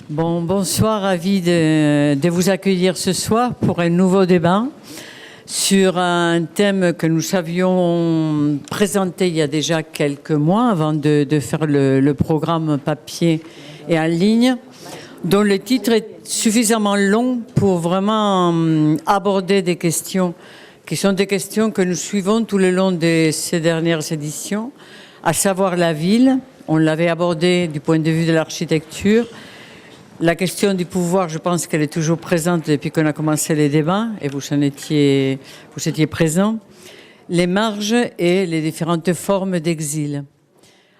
Bon, bonsoir, ravi de vous accueillir ce soir pour un nouveau débat sur un thème que nous savions présenter il y a déjà quelques mois avant de faire le programme papier et en ligne, dont le titre est suffisamment long pour vraiment aborder des questions qui sont des questions que nous suivons tout le long de ces dernières éditions, à savoir la ville. On l'avait abordé du point de vue de l'architecture. La question du pouvoir, je pense qu'elle est toujours présente depuis qu'on a commencé les débats, et vous étiez présents. Les marges et les différentes formes d'exil.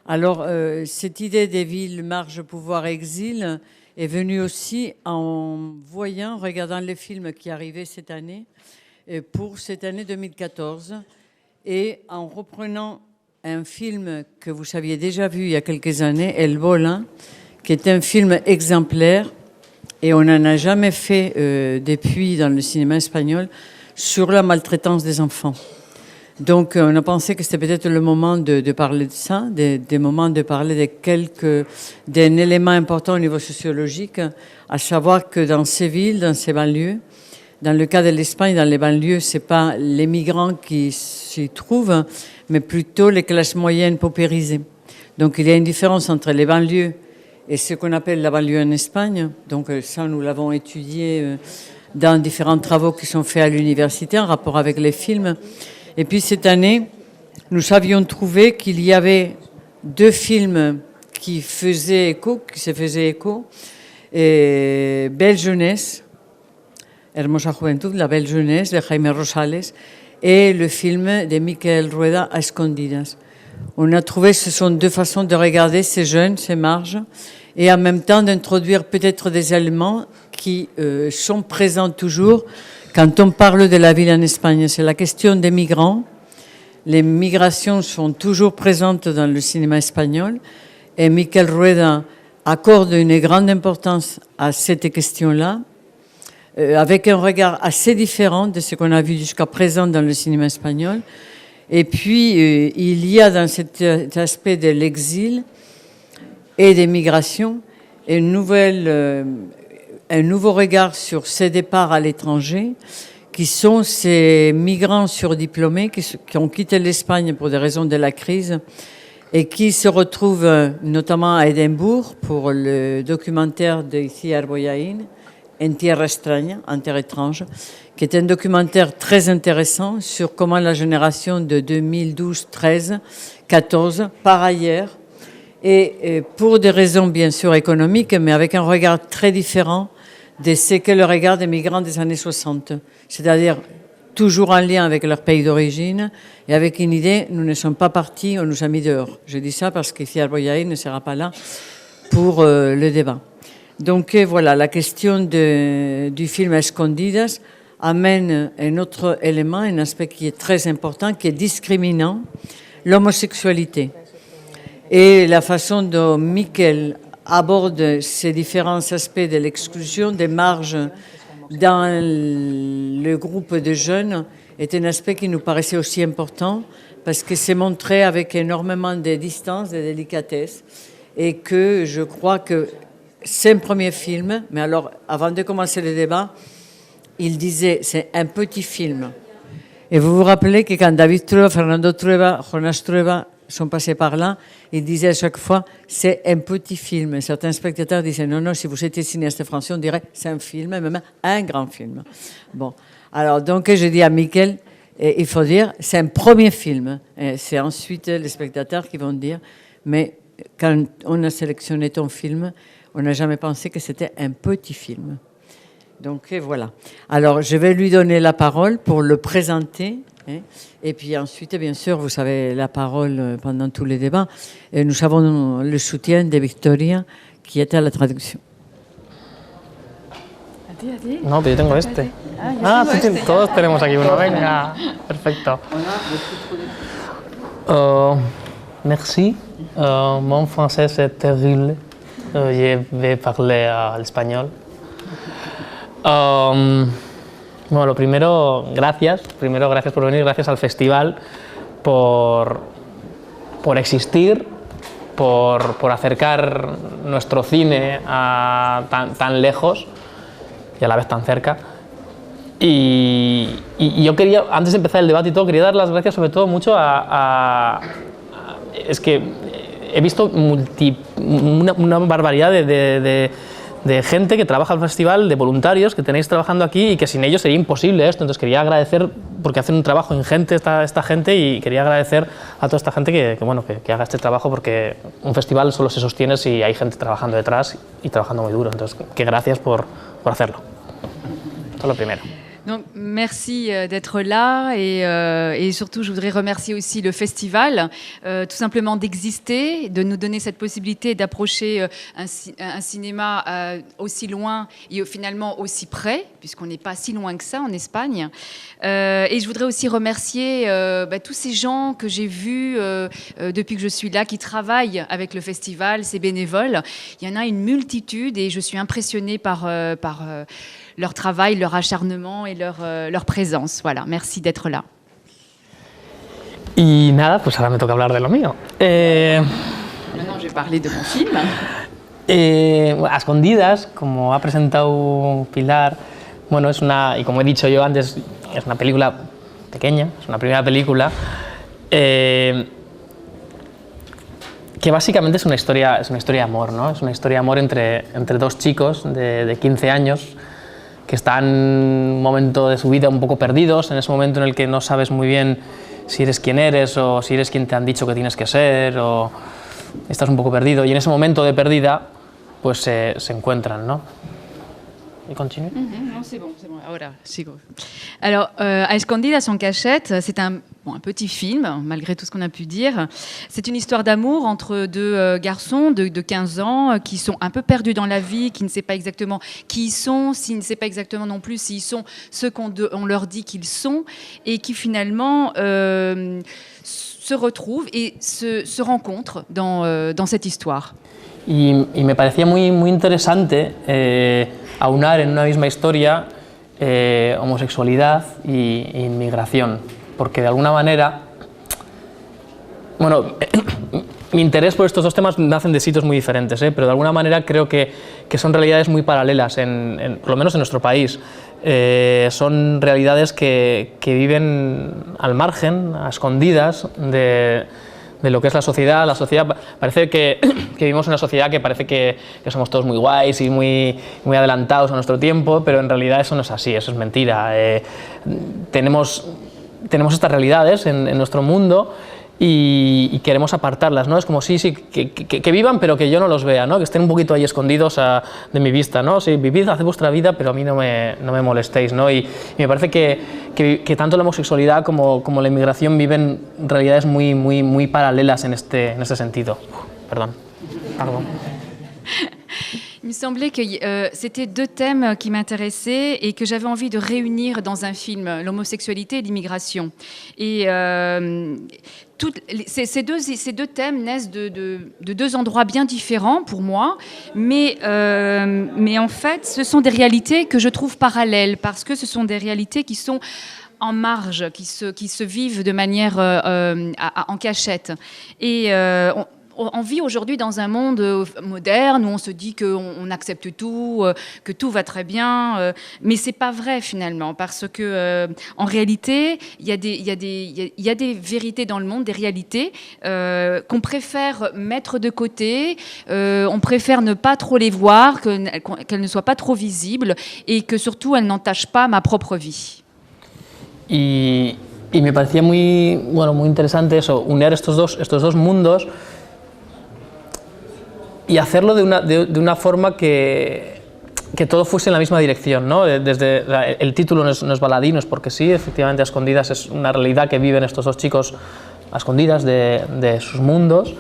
Alors, cette idée des villes, marge, pouvoir, exil, est venue aussi en regardant les films qui arrivaient cette année, pour cette année 2014, et en reprenant un film que vous aviez déjà vu il y a quelques années, El Bolin, qui est un film exemplaire, et on n'en a jamais fait depuis dans le cinéma espagnol, sur la maltraitance des enfants. Donc on a pensé que c'était peut-être le moment de parler de ça, des moments de parler d'un élément important au niveau sociologique, à savoir que dans ces villes, dans ces banlieues, dans le cas de l'Espagne, dans les banlieues, ce n'est pas les migrants qui s'y trouvent, mais plutôt les classes moyennes paupérisées. Donc il y a une différence entre les banlieues et ce qu'on appelle la banlieue en Espagne. Donc ça, nous l'avons étudié dans différents travaux qui sont faits à l'université en rapport avec les films. Et puis cette année, nous avions trouvé qu'il y avait deux films qui se faisaient écho, et Belle Jeunesse, Hermosa Juventud, La Belle Jeunesse de Jaime Rosales, et le film de Miquel Rueda, A Escondidas. On a trouvé que ce sont deux façons de regarder ces jeunes, ces marges, et en même temps d'introduire peut-être des éléments qui sont présents toujours quand on parle de la ville en Espagne. C'est la question des migrants. Les migrations sont toujours présentes dans le cinéma espagnol, et Miquel Rueda accorde une grande importance à cette question-là, avec un regard assez différent de ce qu'on a vu jusqu'à présent dans le cinéma espagnol. Et puis, il y a dans cet aspect de l'exil et des migrations un nouveau regard sur ces départs à l'étranger, qui sont ces migrants surdiplômés qui ont quitté l'Espagne pour des raisons de la crise et qui se retrouvent notamment à Édimbourg pour le documentaire d'Iciar Boyain, En Tierra Extraña, en terre étrange, qui est un documentaire très intéressant sur comment la génération de 2012, 13, 14, par ailleurs, et pour des raisons bien sûr économiques, mais avec un regard très différent de ce qu'est le regard des migrants des années 60, c'est-à-dire toujours en lien avec leur pays d'origine et avec une idée, nous ne sommes pas partis, on nous a mis dehors. Je dis ça parce qu'Iciar Boyain ne sera pas là pour le débat. Donc voilà, la question du film Escondidas amène un autre élément, un aspect qui est très important, qui est discriminant, l'homosexualité. Et la façon dont Miquel aborde ces différents aspects de l'exclusion, des marges dans le groupe de jeunes, est un aspect qui nous paraissait aussi important, parce que c'est montré avec énormément de distance, de délicatesse, et que je crois que c'est un premier film, mais alors, avant de commencer le débat, il disait, c'est un petit film. Et vous vous rappelez que quand David Trueba, Fernando Trueba, Jonas Trueba sont passés par là, ils disaient à chaque fois, c'est un petit film. Et certains spectateurs disaient, non, si vous étiez cinéaste français, on dirait, c'est un film, même un grand film. Bon, alors donc je dis à Miquel, il faut dire, c'est un premier film. Et c'est ensuite les spectateurs qui vont dire, mais quand on a sélectionné ton film, on n'a jamais pensé que c'était un petit film. Donc voilà. Alors je vais lui donner la parole pour le présenter. Et puis ensuite, bien sûr, vous avez la parole pendant tous les débats. Et nous avons le soutien de Victoria, qui est à la traduction. No, pero yo tengo este. Todos tenemos aquí uno. Venga, perfecto. Merci. Mon français c'est terrible. Je vais parler l'espagnol. Bueno, primero, gracias por venir, gracias al festival por existir por acercar nuestro cine a tan lejos y a la vez tan cerca. Y yo quería, antes de empezar el debate y todo, quería dar las gracias sobre todo mucho es que he visto una barbaridad de gente que trabaja en el festival, de voluntarios que tenéis trabajando aquí y que sin ellos sería imposible esto. Entonces quería agradecer, porque hacen un trabajo ingente esta gente, y quería agradecer a toda esta gente que haga este trabajo, porque un festival solo se sostiene si hay gente trabajando detrás y trabajando muy duro. Entonces, que gracias por hacerlo. Esto es lo primero. Donc, merci d'être là et surtout je voudrais remercier aussi le festival tout simplement d'exister, de nous donner cette possibilité d'approcher un cinéma aussi loin et finalement aussi près, puisqu'on n'est pas si loin que ça en Espagne. Et je voudrais aussi remercier tous ces gens que j'ai vus depuis que je suis là, qui travaillent avec le festival, ces bénévoles. Il y en a une multitude et je suis impressionnée par leur travail, leur acharnement et leur présence. Voilà, merci d'être là. Y nada, pues ahora me toca hablar de lo mío. Maintenant, je vais parler de mon film. A escondidas, como ha presentado Pilar, bueno, y como he dicho yo antes, es una película pequeña, es una primera película, que básicamente es una historia de amor, ¿no? Es una historia de amor entre dos chicos de 15 años que están en un momento de su vida un poco perdidos, en ese momento en el que no sabes muy bien si eres quien eres o si eres quien te han dicho que tienes que ser, o estás un poco perdido, y en ese momento de pérdida pues se encuentran, ¿no? Et continue. Non, c'est bon. Voilà, sigo. Alors, À Escondidas en cachette, c'est un petit film, malgré tout ce qu'on a pu dire. C'est une histoire d'amour entre deux garçons de 15 ans qui sont un peu perdus dans la vie, qui ne savent pas exactement qui ils sont, s'ils ne savent pas exactement non plus s'ils sont ceux qu'on leur dit qu'ils sont, et qui finalement se retrouvent et se rencontrent dans cette histoire. Y me parecía muy interesante aunar en una misma historia homosexualidad e inmigración, porque de alguna manera, bueno, mi interés por estos dos temas nacen de sitios muy diferentes, pero de alguna manera creo que son realidades muy paralelas, por lo menos en nuestro país. Son realidades que viven al margen, a escondidas de lo que es la sociedad. La sociedad, parece que vivimos en una sociedad que parece que somos todos muy guays y muy adelantados a nuestro tiempo, pero en realidad eso no es así, eso es mentira. Tenemos estas realidades en nuestro mundo y queremos apartarlas, ¿no? Es como que vivan, pero que yo no los vea, ¿no? Que estén un poquito ahí escondidos de mi vista, ¿no? Sí, vivid, haced vuestra vida, pero a mí no me molestéis, ¿no? Y me parece que tanto la homosexualidad como la inmigración viven realidades muy paralelas en este sentido. Pardon. Il me semblait que c'était deux thèmes qui m'intéressaient et que j'avais envie de réunir dans un film, l'homosexualité et l'immigration. Et ces deux thèmes naissent de deux endroits bien différents pour moi, mais en fait, ce sont des réalités que je trouve parallèles, parce que ce sont des réalités qui sont en marge, qui se vivent de manière en cachette. Et on vit aujourd'hui dans un monde moderne où on se dit qu'on accepte tout, que tout va très bien, mais c'est pas vrai finalement, parce que en réalité, il y a des vérités dans le monde, des réalités qu'on préfère mettre de côté, on préfère ne pas trop les voir, qu'elles ne soient pas trop visibles, et que surtout elles n'entachent pas ma propre vie. Y me parecía muy interesante eso, unir estos dos mundos y hacerlo de una forma que todo fuese en la misma dirección, ¿no? Desde el título no es baladí, no es porque sí, efectivamente A Escondidas es una realidad que viven estos dos chicos a escondidas de sus mundos.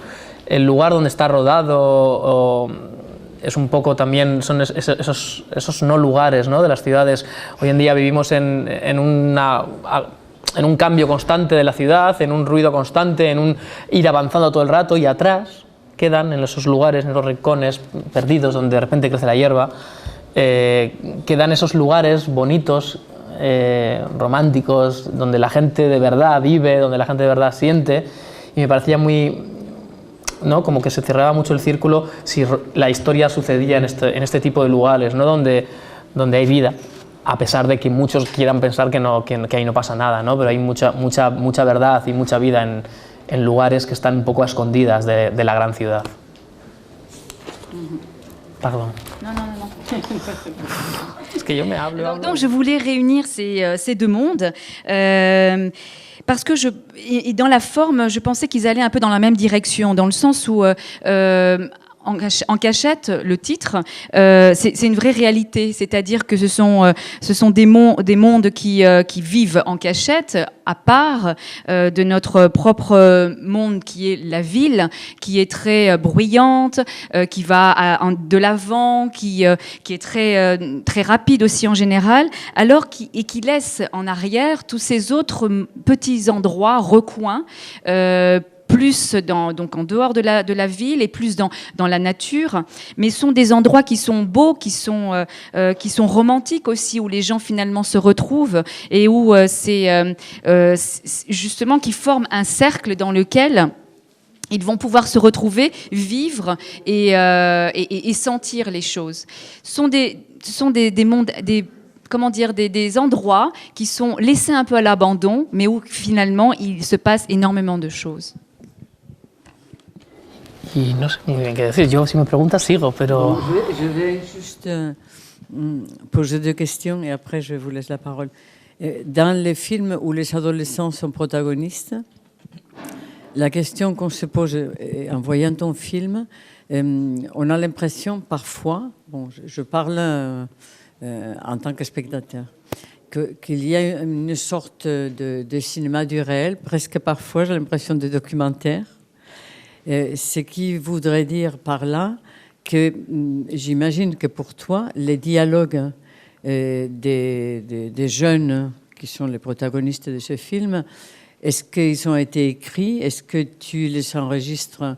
El lugar donde está rodado es un poco también, son esos no lugares, ¿no? De las ciudades. Hoy en día vivimos en un cambio constante de la ciudad, en un ruido constante, en un ir avanzando todo el rato, y atrás quedan en esos lugares, en los rincones perdidos donde de repente crece la hierba, quedan esos lugares bonitos, románticos, donde la gente de verdad vive, donde la gente de verdad siente, y me parecía muy ¿no? Como que se cerraba mucho el círculo si la historia sucedía en este tipo de lugares, ¿no? Donde hay vida, a pesar de que muchos quieran pensar que ahí no pasa nada, ¿no? Pero hay mucha verdad y mucha vida en lugares que están un poco a escondidas de la gran ciudad. Pardon. Non, non, non. Es que yo me hablo. Donc je voulais réunir ces deux mondes. Parce que et dans la forme, je pensais qu'ils allaient un peu dans la même direction, dans le sens où en cachette, le titre, c'est une vraie réalité, c'est-à-dire que ce sont des mondes qui vivent en cachette, à part de notre propre monde qui est la ville, qui est très bruyante, qui va de l'avant, qui est très rapide aussi en général, alors qui laisse en arrière tous ces autres petits endroits, recoins, plus donc en dehors de la ville et plus dans la nature, mais sont des endroits qui sont beaux, qui sont romantiques aussi, où les gens finalement se retrouvent et où c'est justement qui forment un cercle dans lequel ils vont pouvoir se retrouver, vivre et sentir les choses. Ce sont des mondes, des endroits qui sont laissés un peu à l'abandon, mais où finalement il se passe énormément de choses. Y no sé muy bien qué decir. Yo, si me preguntas, sigo, pero... Je vais juste poser deux questions et après je vous laisse la parole. Dans les films où les adolescents sont protagonistes, la question qu'on se pose en voyant ton film, on a l'impression parfois, bon, je parle en tant que spectateur, qu'il y a une sorte de cinéma du réel, presque parfois j'ai l'impression de documentaire. Ce qui voudrait dire par là que j'imagine que pour toi, les dialogues des jeunes qui sont les protagonistes de ce film, est-ce qu'ils ont été écrits? Est-ce que tu les enregistres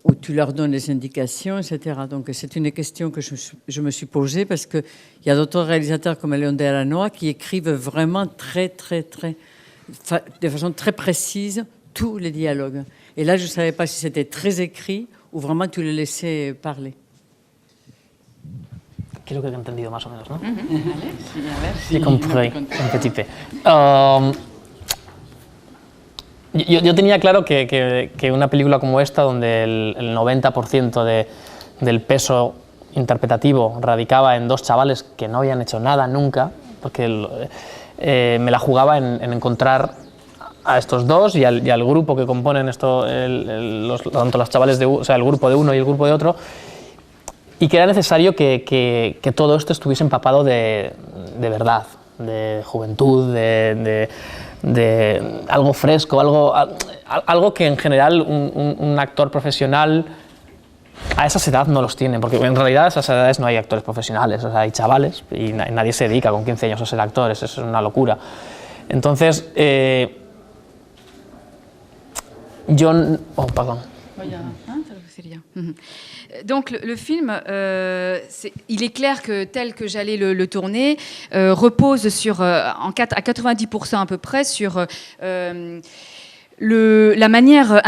ou tu leur donnes des indications, etc. Donc c'est une question que je me suis posée parce qu'il y a d'autres réalisateurs comme Léon de Aranoa qui écrivent vraiment de façon très précise tous les dialogues. Et là, je ne savais pas si c'était très écrit ou vraiment tu le laissais parler. Creo que he entendido más o menos, ¿no? J'ai compris un petit peu. Yo tenía claro que una película como esta, donde el 90% del peso interpretativo radicaba en dos chavales que no habían hecho nada nunca, porque me la jugaba en encontrar a estos dos y al grupo que componen tanto los chavales, el grupo de uno y el grupo de otro, y que era necesario que todo esto estuviese empapado de verdad, de juventud, de algo fresco, algo que en general un actor profesional a esa edad no los tiene, porque en realidad a esas edades no hay actores profesionales, o sea, hay chavales y nadie se dedica con 15 años a ser actores, eso es una locura. Entonces, pardon. Donc le film, il est clair que tel que j'allais le tourner, repose sur, à 90% à peu près sur la manière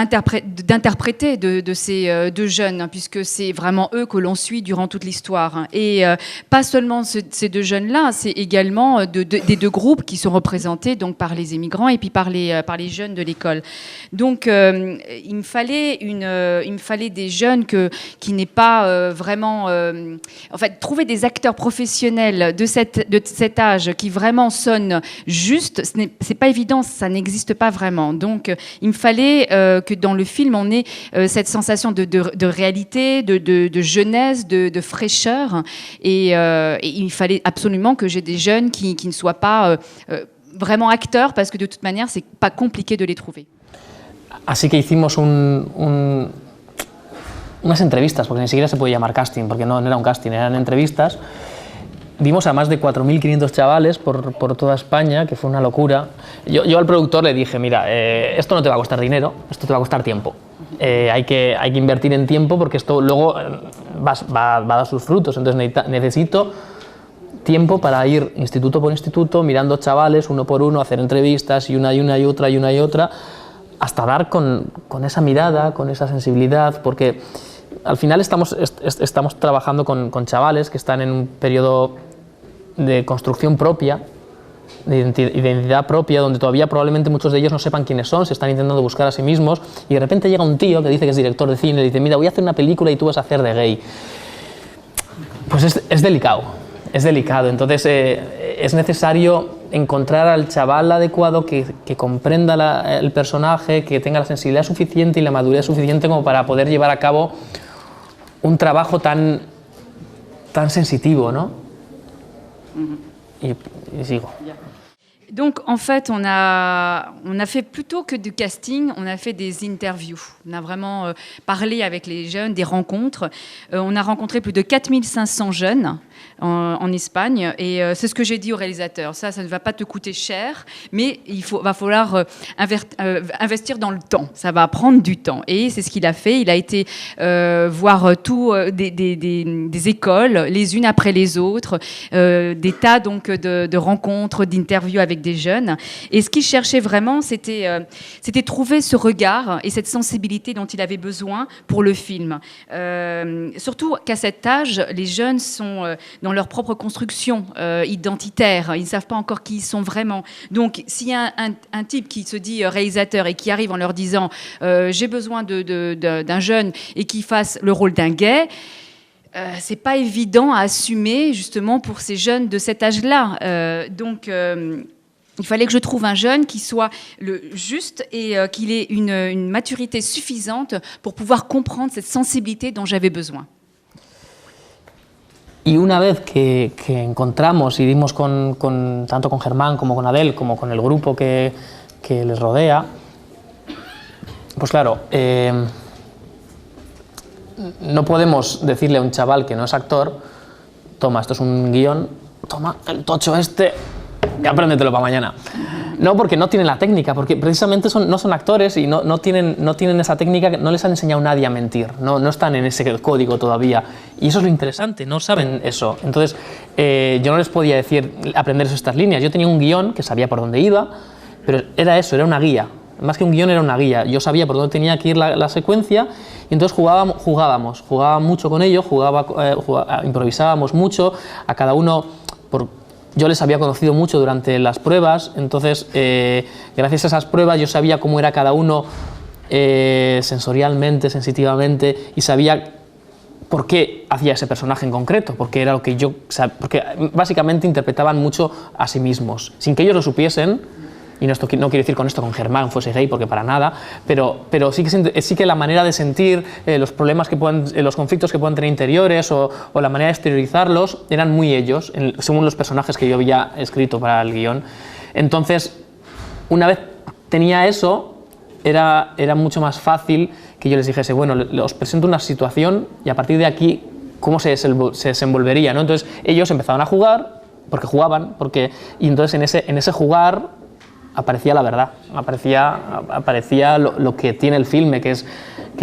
d'interpréter de ces deux jeunes, puisque c'est vraiment eux que l'on suit durant toute l'histoire. Et pas seulement ces deux jeunes-là, c'est également des deux groupes qui sont représentés donc, par les émigrants et puis par les jeunes de l'école. Donc il me fallait des jeunes qui n'aient pas vraiment... en fait, trouver des acteurs professionnels de cet âge qui vraiment sonnent juste, c'est pas évident, ça n'existe pas vraiment. Donc il me fallait que dans le film, on ait cette sensation de réalité, de jeunesse, de fraîcheur. Et il fallait absolument que j'ai des jeunes qui ne soient pas vraiment acteurs, parce que de toute manière, c'est pas compliqué de les trouver. Así que hicimos unas entrevistas, porque ni siquiera se puede llamar casting, porque no era un casting, eran entrevistas. Dimos a más de 4.500 chavales por toda España, que fue una locura. Yo al productor le dije, mira, esto no te va a costar dinero, esto te va a costar tiempo. Hay que invertir en tiempo porque esto luego va a dar sus frutos. Entonces necesito tiempo para ir instituto por instituto, mirando chavales uno por uno, hacer entrevistas y una y otra, hasta dar con esa mirada, con esa sensibilidad, porque al final estamos trabajando con chavales que están en un periodo de construcción propia, de identidad propia, donde todavía probablemente muchos de ellos no sepan quiénes son, se están intentando buscar a sí mismos, y de repente llega un tío que dice que es director de cine y dice, mira, voy a hacer una película y tú vas a hacer de gay. Pues es delicado, entonces es necesario encontrar al chaval adecuado que comprenda el personaje, que tenga la sensibilidad suficiente y la madurez suficiente como para poder llevar a cabo un trabajo tan sensitivo, ¿no? Et sigo. Donc, en fait, on a fait plutôt que du casting, on a fait des interviews. On a vraiment parlé avec les jeunes, des rencontres. On a rencontré plus de 4500 jeunes en Espagne. Et c'est ce que j'ai dit au réalisateur. Ça ne va pas te coûter cher, mais va falloir investir dans le temps. Ça va prendre du temps. Et c'est ce qu'il a fait. Il a été voir des écoles, les unes après les autres, des tas donc, de rencontres, d'interviews avec des jeunes. Et ce qu'il cherchait vraiment, c'était trouver ce regard et cette sensibilité dont il avait besoin pour le film. Surtout qu'à cet âge, les jeunes sont dans leur propre construction identitaire. Ils ne savent pas encore qui ils sont vraiment. Donc, s'il y a un type qui se dit réalisateur et qui arrive en leur disant j'ai besoin d'un jeune et qui fasse le rôle d'un gay, c'est pas évident à assumer justement pour ces jeunes de cet âge-là. Donc, il fallait que je trouve un jeune qui soit le juste et qu'il ait une maturité suffisante pour pouvoir comprendre cette sensibilité dont j'avais besoin. Y una vez que encontramos y dimos tanto con Germán como con Adele, como con el grupo que les rodea, pues claro, no podemos decirle a un chaval que no es actor, toma, esto es un guión, toma el tocho este y apréndetelo para mañana. No, porque no tienen la técnica, porque precisamente no son actores y no tienen esa técnica, no les han enseñado nadie a mentir, no están en ese código todavía. Y eso es lo interesante, no saben eso. Entonces, yo no les podía decir aprenderse estas líneas. Yo tenía un guión que sabía por dónde iba, pero era eso, era una guía. Más que un guión, era una guía. Yo sabía por dónde tenía que ir la secuencia y entonces jugaba mucho con ellos, improvisábamos mucho, a cada uno yo les había conocido mucho durante las pruebas, entonces gracias a esas pruebas yo sabía cómo era cada uno sensorialmente, sensitivamente, y sabía por qué hacía ese personaje en concreto, porque era lo que porque básicamente interpretaban mucho a sí mismos, sin que ellos lo supiesen. Y no quiero decir con esto con Germán fuese gay, porque para nada, pero sí que la manera de sentir los problemas los conflictos que puedan tener interiores o la manera de exteriorizarlos eran muy ellos, según los personajes que yo había escrito para el guión. Entonces, una vez tenía eso, era mucho más fácil que yo les dijese, bueno, os presento una situación y a partir de aquí, ¿cómo se desenvolvería, ¿no? Entonces, ellos empezaban a jugar, porque jugaban, y entonces en ese jugar aparecía la verdad, aparecía lo que tiene el filme, que es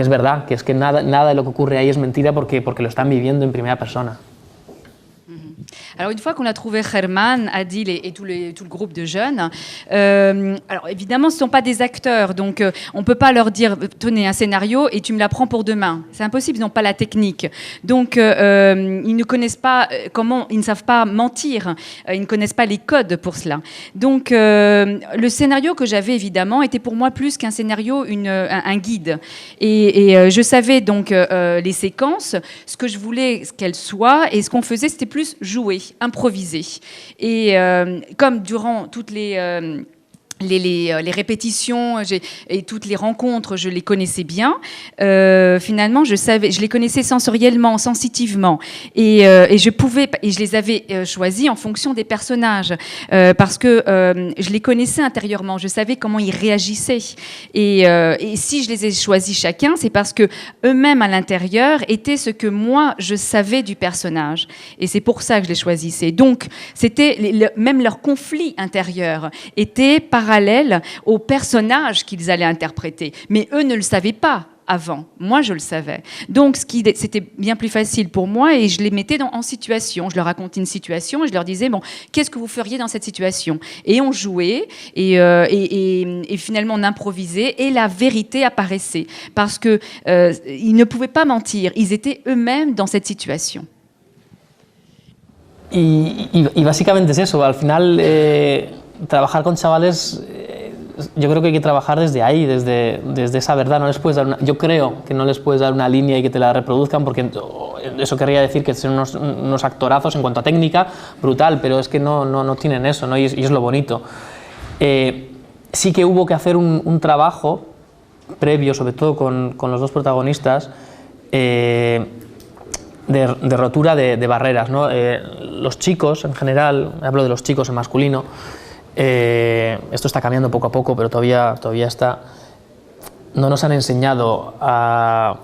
verdad, que es que nada de lo que ocurre ahí es mentira porque lo están viviendo en primera persona. Alors une fois qu'on a trouvé Germán, Adil et tout le groupe de jeunes, alors évidemment ce ne sont pas des acteurs, donc on ne peut pas leur dire tenez un scénario et tu me l'apprends pour demain. C'est impossible, ils n'ont pas la technique. Donc ils ne connaissent pas ils ne savent pas mentir, ils ne connaissent pas les codes pour cela. Donc le scénario que j'avais évidemment était pour moi plus qu'un scénario, un guide. Et je savais donc les séquences, ce que je voulais qu'elles soient, et ce qu'on faisait c'était plus jouer, improviser. Et comme durant toutes les répétitions et toutes les rencontres, je les connaissais bien. Finalement, je les connaissais sensoriellement, sensitivement, et je les avais choisis en fonction des personnages, parce que je les connaissais intérieurement. Je savais comment ils réagissaient, et si je les ai choisis chacun, c'est parce que eux-mêmes à l'intérieur étaient ce que moi je savais du personnage, et c'est pour ça que je les choisissais. Donc, c'était même leur conflit intérieur était parallèle aux personnages qu'ils allaient interpréter. Mais eux ne le savaient pas. avant. Moi, je le savais. Donc, c'était bien plus facile pour moi et je les mettais en situation. Je leur racontais une situation et je leur disais, bon, qu'est-ce que vous feriez dans cette situation? Et on jouait et finalement on improvisait et la vérité apparaissait parce que ils ne pouvaient pas mentir. Ils étaient eux-mêmes dans cette situation. Y básicamente es eso, al final trabajar con chavales, yo creo que hay que trabajar desde ahí, desde esa verdad. No les puedes dar yo creo que no les puedes dar una línea y que te la reproduzcan, porque eso querría decir que son unos actorazos en cuanto a técnica, brutal, pero es que no tienen eso, ¿no? Y es lo bonito. Sí que hubo que hacer un trabajo previo, sobre todo con los dos protagonistas, de rotura de barreras, ¿no? Los chicos en general, hablo de los chicos en masculino, esto está cambiando poco a poco, pero todavía está, no nos han enseñado a...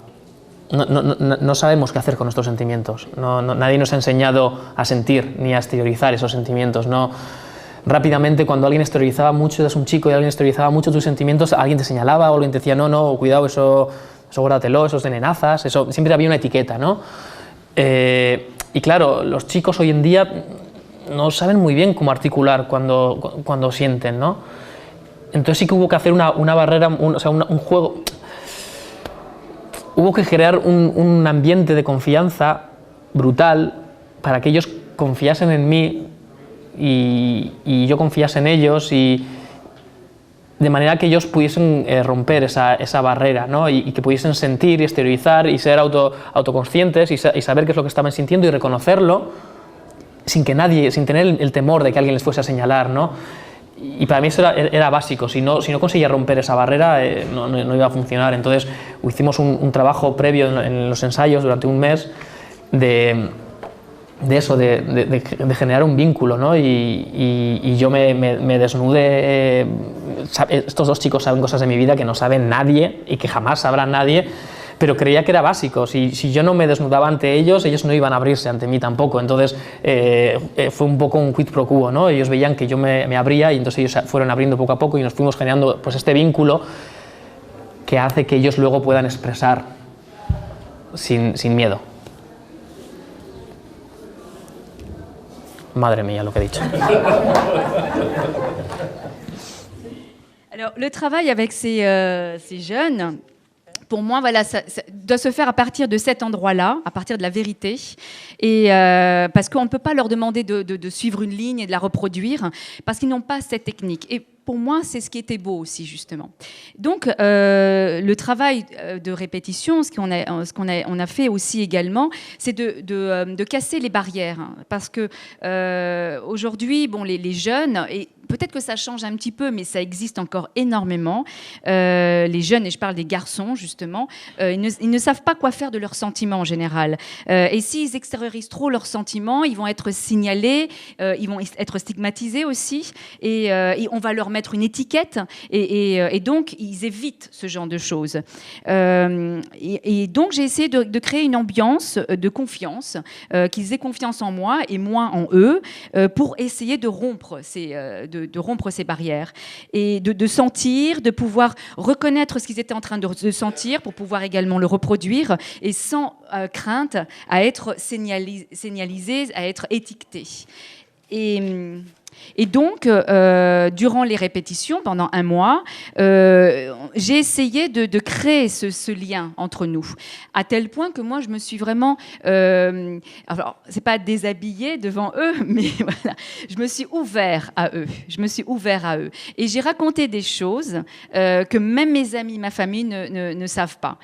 No sabemos qué hacer con nuestros sentimientos, nadie nos ha enseñado a sentir ni a exteriorizar esos sentimientos, ¿no? Rápidamente, cuando alguien exteriorizaba mucho, eres un chico y alguien exteriorizaba mucho tus sentimientos, alguien te señalaba o alguien te decía, no, cuidado, eso guárdatelo, eso es de nenazas, eso, siempre había una etiqueta, ¿no? Y claro, los chicos hoy en día no saben muy bien cómo articular cuando sienten, ¿no? Entonces sí que hubo que hacer una barrera, un juego. Hubo que crear un ambiente de confianza brutal para que ellos confiasen en mí y yo confiase en ellos, y de manera que ellos pudiesen romper esa barrera, ¿no? Y que pudiesen sentir y exteriorizar y ser autoconscientes y saber qué es lo que estaban sintiendo y reconocerlo sin tener el temor de que alguien les fuese a señalar, ¿no? Y para mí eso era básico. Si no conseguía romper esa barrera, no iba a funcionar. Entonces hicimos un trabajo previo en los ensayos durante un mes de generar un vínculo, ¿no? Y yo me desnudé. Estos dos chicos saben cosas de mi vida que no sabe nadie y que jamás sabrá nadie, pero creía que era básico. Si yo no me desnudaba ante ellos no iban a abrirse ante mí tampoco. Entonces fue un poco un quid pro quo, ¿no? Ellos veían que yo me abría y entonces ellos fueron abriendo poco a poco y nos fuimos generando pues este vínculo que hace que ellos luego puedan expresar sin miedo. Madre mía, lo que he dicho. Alors, le travail avec ces jeunes, pour moi, voilà, ça doit se faire à partir de cet endroit-là, à partir de la vérité. Et parce qu'on ne peut pas leur demander de suivre une ligne et de la reproduire, parce qu'ils n'ont pas cette technique. Et pour moi, c'est ce qui était beau aussi, justement. Donc, le travail de répétition, ce qu'on a fait aussi également, c'est de casser les barrières. Parce que aujourd'hui, bon, les jeunes... Et peut-être que ça change un petit peu, mais ça existe encore énormément. Les jeunes, et je parle des garçons justement, ils ne savent pas quoi faire de leurs sentiments en général. Et s'ils extériorisent trop leurs sentiments, ils vont être signalés, ils vont être stigmatisés aussi, et on va leur mettre une étiquette, et donc ils évitent ce genre de choses. Et donc j'ai essayé de créer une ambiance de confiance, qu'ils aient confiance en moi et moi en eux, pour essayer de rompre ces barrières et de sentir, de pouvoir reconnaître ce qu'ils étaient en train de sentir pour pouvoir également le reproduire et sans crainte à être signalisés, à être étiquetés. Et donc, durant les répétitions, pendant un mois, j'ai essayé de créer ce lien entre nous, à tel point que moi, je me suis vraiment... alors, c'est pas déshabillée devant eux, mais voilà, je me suis ouvert à eux. Et j'ai raconté des choses que même mes amis, ma famille ne savent pas.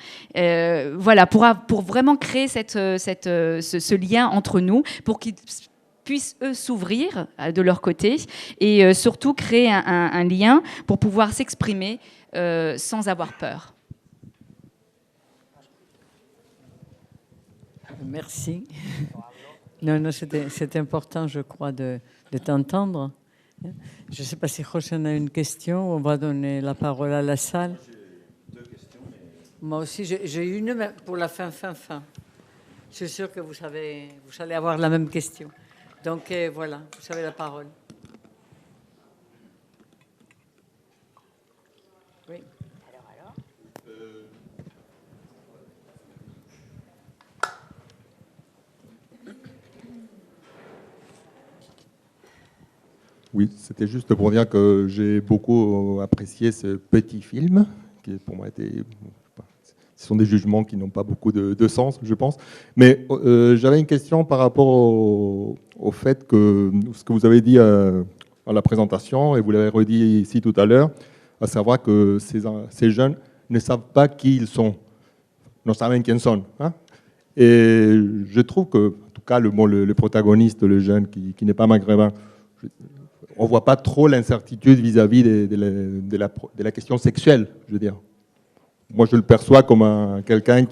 Voilà, pour vraiment créer ce lien entre nous, pour qu'ils puissent eux s'ouvrir de leur côté et surtout créer un lien pour pouvoir s'exprimer sans avoir peur. Merci. Non, c'était important, je crois, de t'entendre. Je ne sais pas si Rochane a une question. On va donner la parole à la salle. J'ai 2 questions. Moi aussi, j'ai une pour la fin. Je suis sûre que vous allez avoir la même question. Donc voilà, vous avez la parole. Oui. Oui, c'était juste pour dire que j'ai beaucoup apprécié ce petit film, qui pour moi était... Ce sont des jugements qui n'ont pas beaucoup de sens, je pense. Mais j'avais une question par rapport au fait que ce que vous avez dit à la présentation, et vous l'avez redit ici tout à l'heure, à savoir que ces jeunes ne savent pas qui ils sont. No saben quién son. Hein? Et je trouve que, en tout cas, le protagoniste, le jeune qui n'est pas maghrébin, on ne voit pas trop l'incertitude vis-à-vis de la question sexuelle, je veux dire. Moi, je le perçois comme quelqu'un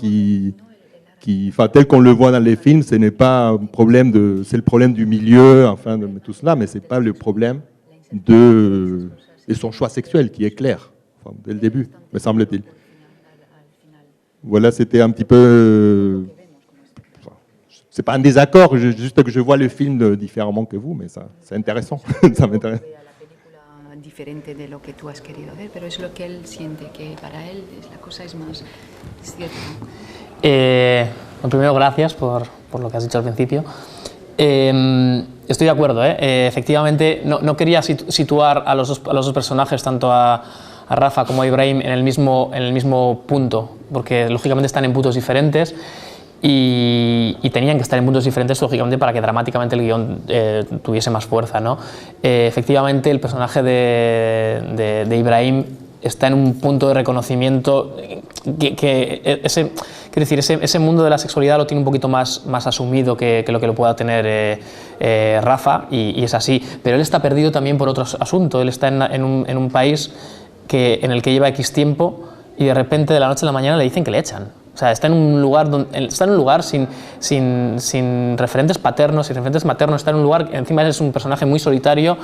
enfin, tel qu'on le voit dans les films, ce n'est pas un problème c'est le problème du milieu, enfin, de tout cela, mais c'est pas le problème de son choix sexuel qui est clair, enfin, dès le début, me semble-t-il. Voilà, c'était un petit peu... c'est pas un désaccord, juste que je vois le film différemment que vous, mais ça, c'est intéressant, ça m'intéresse. Diferente de lo que tú has querido ver, pero es lo que él siente, que para él la cosa es más cierta. Primero, gracias por lo que has dicho al principio. Estoy de acuerdo, efectivamente no quería situar a los dos personajes, tanto a Rafa como a Ibrahim, en el mismo punto, porque lógicamente están en puntos diferentes. Y tenían que estar en puntos diferentes, lógicamente, para que dramáticamente el guión tuviese más fuerza, ¿no? Efectivamente, el personaje de Ibrahim está en un punto de reconocimiento que ese mundo de la sexualidad lo tiene un poquito más asumido que lo que lo pueda tener Rafa, y es así. Pero él está perdido también por otro asunto. Él está en un país en el que lleva X tiempo y de repente, de la noche a la mañana, le dicen que le echan. O sea, está en un lugar sin referentes paternos, sin referentes maternos, está en un lugar, encima es un personaje muy solitario,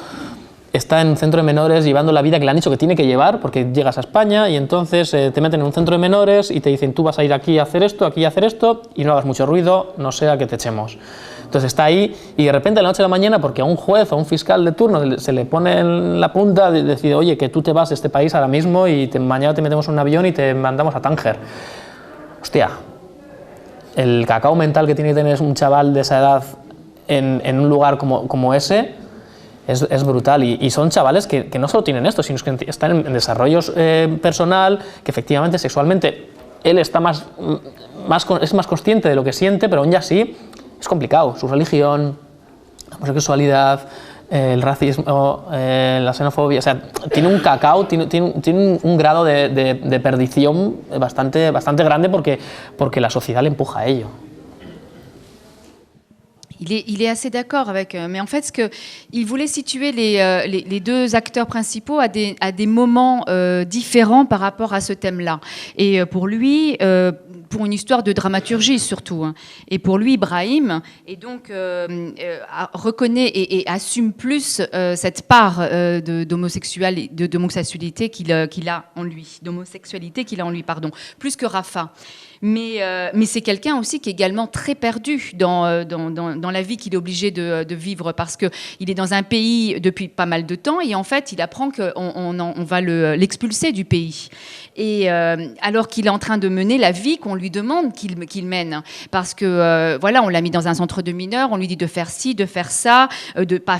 está en un centro de menores llevando la vida que le han dicho que tiene que llevar, porque llegas a España y entonces te meten en un centro de menores y te dicen tú vas a ir aquí a hacer esto, y no hagas mucho ruido, no sea que te echemos. Entonces está ahí y de repente a la noche a la mañana, porque a un juez o a un fiscal de turno se le pone en la punta, decide, oye, que tú te vas de este país ahora mismo y mañana te metemos en un avión y te mandamos a Tánger. Hostia, el cacao mental que tiene que tener un chaval de esa edad en un lugar como ese es brutal. Y son chavales que no solo tienen esto, sino que están en desarrollo personal, que efectivamente sexualmente él está es más consciente de lo que siente, pero aún así es complicado. Su religión, la homosexualidad, el racismo, la xenofobia, o sea, tiene un cacao, tiene un grado de perdición bastante grande porque la sociedad le empuja a ello. Il est assez d'accord avec, mais en fait, il voulait situer les deux acteurs principaux à des moments différents par rapport à ce thème-là. Et pour lui, pour une histoire de dramaturgie surtout, hein. Et pour lui, Ibrahim, et donc reconnaît et assume plus cette part d'homosexualité qu'il a en lui, plus que Rafa. Mais c'est quelqu'un aussi qui est également très perdu dans la vie qu'il est obligé de vivre, parce qu'il est dans un pays depuis pas mal de temps et en fait il apprend qu'on va l'expulser du pays. Et alors qu'il est en train de mener la vie qu'on lui demande qu'il mène, parce que voilà, on l'a mis dans un centre de mineurs, on lui dit de faire ci, de faire ça, de pas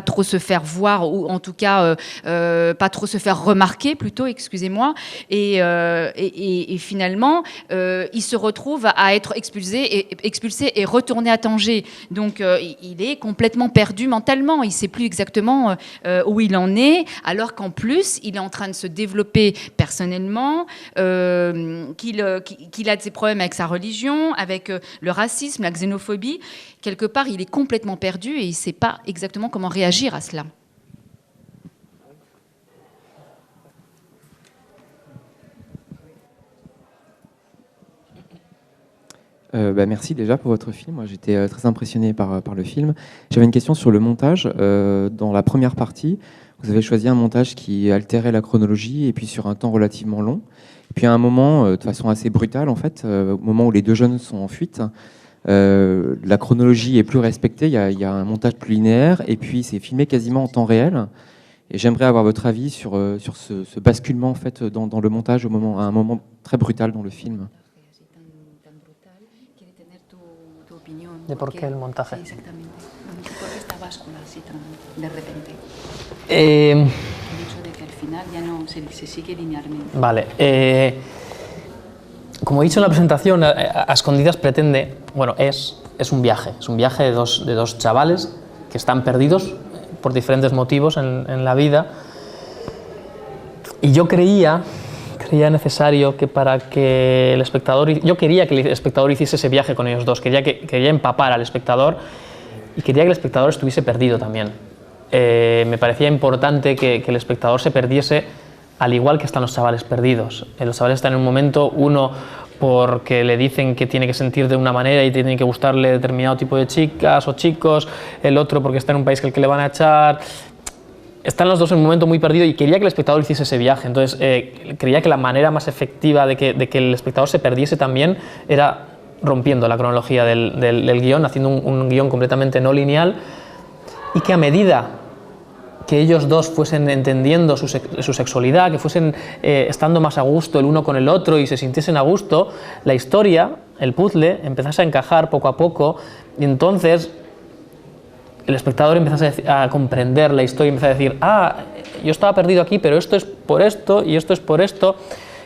trop se faire voir, ou en tout cas pas trop se faire remarquer plutôt, excusez-moi, et finalement il se retrouve à être expulsé et retourné à Tanger. Donc il est complètement perdu mentalement, il ne sait plus exactement où il en est, alors qu'en plus il est en train de se développer personnellement, qu'il a des problèmes avec sa religion, avec le racisme, la xénophobie. Quelque part, il est complètement perdu et il ne sait pas exactement comment réagir à cela. Merci déjà pour votre film. Moi, j'étais très impressionné par le film. J'avais une question sur le montage. Dans la première partie, vous avez choisi un montage qui altérait la chronologie et puis sur un temps relativement long. Et puis à un moment, de façon assez brutale en fait, au moment où les deux jeunes sont en fuite, la chronologie est plus respectée. Il y a un montage plus linéaire et puis c'est filmé quasiment en temps réel. Et j'aimerais avoir votre avis sur ce basculement en fait dans le montage à un moment très brutal dans le film. ¿De por qué el montaje? Exactamente. ¿Por qué estaba báscula así tan de repente? Eh, El hecho de que al final ya no se sigue linealmente. Vale. Como he dicho en la presentación, a escondidas pretende, bueno, es un viaje de dos chavales que están perdidos por diferentes motivos en la vida. Y yo creía necesario que para que el espectador, yo quería que el espectador hiciese ese viaje con ellos dos, quería empapar al espectador y quería que el espectador estuviese perdido también. Me parecía importante que el espectador se perdiese al igual que están los chavales perdidos. Los chavales están en un momento, uno porque le dicen que tiene que sentir de una manera y tiene que gustarle determinado tipo de chicas o chicos, el otro porque está en un país que le van a echar. Están los dos en un momento muy perdido y quería que el espectador hiciese ese viaje. Entonces, creía que la manera más efectiva de que el espectador se perdiese también era rompiendo la cronología del guión, haciendo un guión completamente no lineal, y que a medida que ellos dos fuesen entendiendo su sexualidad, que fuesen estando más a gusto el uno con el otro y se sintiesen a gusto, la historia, el puzzle, empezase a encajar poco a poco, y entonces el espectador empieza a comprender la historia y empieza a decir, yo estaba perdido aquí, pero esto es por esto y esto es por esto,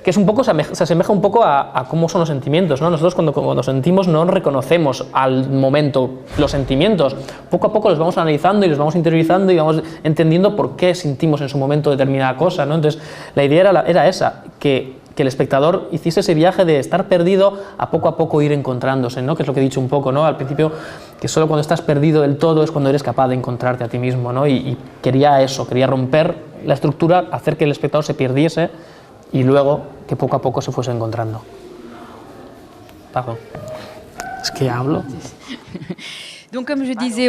que es un poco, se asemeja un poco a cómo son los sentimientos, ¿no? Nosotros cuando sentimos no reconocemos al momento los sentimientos, poco a poco los vamos analizando y los vamos interiorizando y vamos entendiendo por qué sentimos en su momento determinada cosa, ¿no? Entonces la idea era esa, que el espectador hiciese ese viaje de estar perdido a poco ir encontrándose, ¿no? Que es lo que he dicho un poco, ¿no? Al principio, que solo cuando estás perdido del todo es cuando eres capaz de encontrarte a ti mismo, ¿no? Y quería eso, quería romper la estructura, hacer que el espectador se perdiese y luego que poco a poco se fuese encontrando. Pardon. Est-ce que hablo? Donc, comme je disais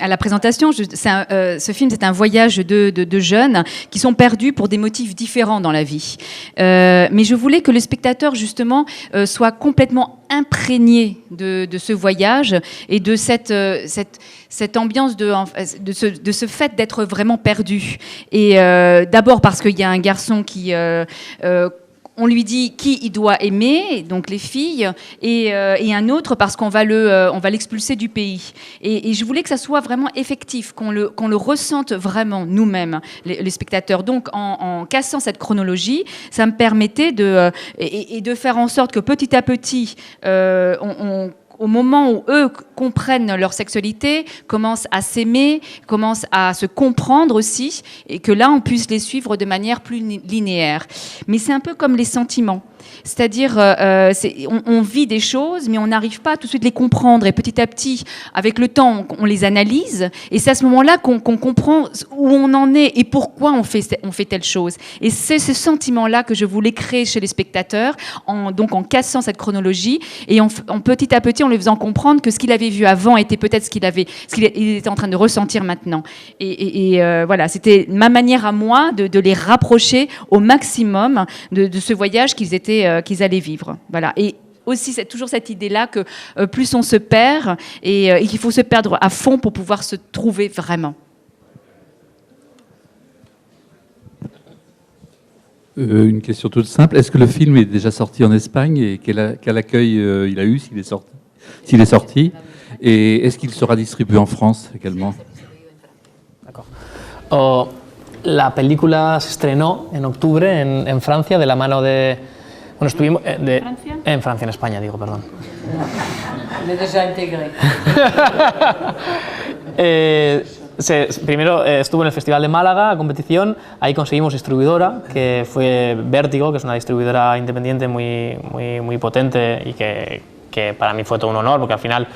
à la présentation, ce film, c'est un voyage de jeunes qui sont perdus pour des motifs différents dans la vie. Mais je voulais que le spectateur, justement, soit complètement imprégné de ce voyage et de cette ambiance de ce fait d'être vraiment perdu. Et d'abord parce qu'il y a un garçon qui... on lui dit qui il doit aimer, donc les filles, et un autre parce qu'on va l'expulser du pays. Et je voulais que ça soit vraiment effectif, qu'on le ressente vraiment nous-mêmes, les spectateurs. Donc en cassant cette chronologie, ça me permettait de faire en sorte que petit à petit, au moment où eux comprennent leur sexualité, commencent à s'aimer, commencent à se comprendre aussi, et que là, on puisse les suivre de manière plus linéaire. Mais c'est un peu comme les sentiments. C'est-à-dire, on vit des choses, mais on n'arrive pas tout de suite les comprendre. Et petit à petit, avec le temps, on les analyse. Et c'est à ce moment-là qu'on comprend où on en est et pourquoi on fait telle chose. Et c'est ce sentiment-là que je voulais créer chez les spectateurs, donc en cassant cette chronologie et en petit à petit, en lui faisant comprendre que ce qu'il avait vu avant était peut-être ce qu'il était en train de ressentir maintenant. Et voilà, c'était ma manière à moi de les rapprocher au maximum de ce voyage qu'ils allaient vivre. Voilà. Et aussi, c'est toujours cette idée-là que plus on se perd et qu'il faut se perdre à fond pour pouvoir se trouver vraiment. Une question toute simple. Est-ce que le film est déjà sorti en Espagne et quel accueil il a eu s'il est sorti et est-ce qu'il sera distribué en France également? D'accord. La película se estrenó en octubre en Francia de la mano de... Bueno, estuvimos... ¿Francia? En Francia, en España, digo, perdón. Me déjà intégré. Primero estuvo en el Festival de Málaga, competición, ahí conseguimos distribuidora, que fue Vértigo, que es una distribuidora independiente muy potente y que para mí fue todo un honor, porque al final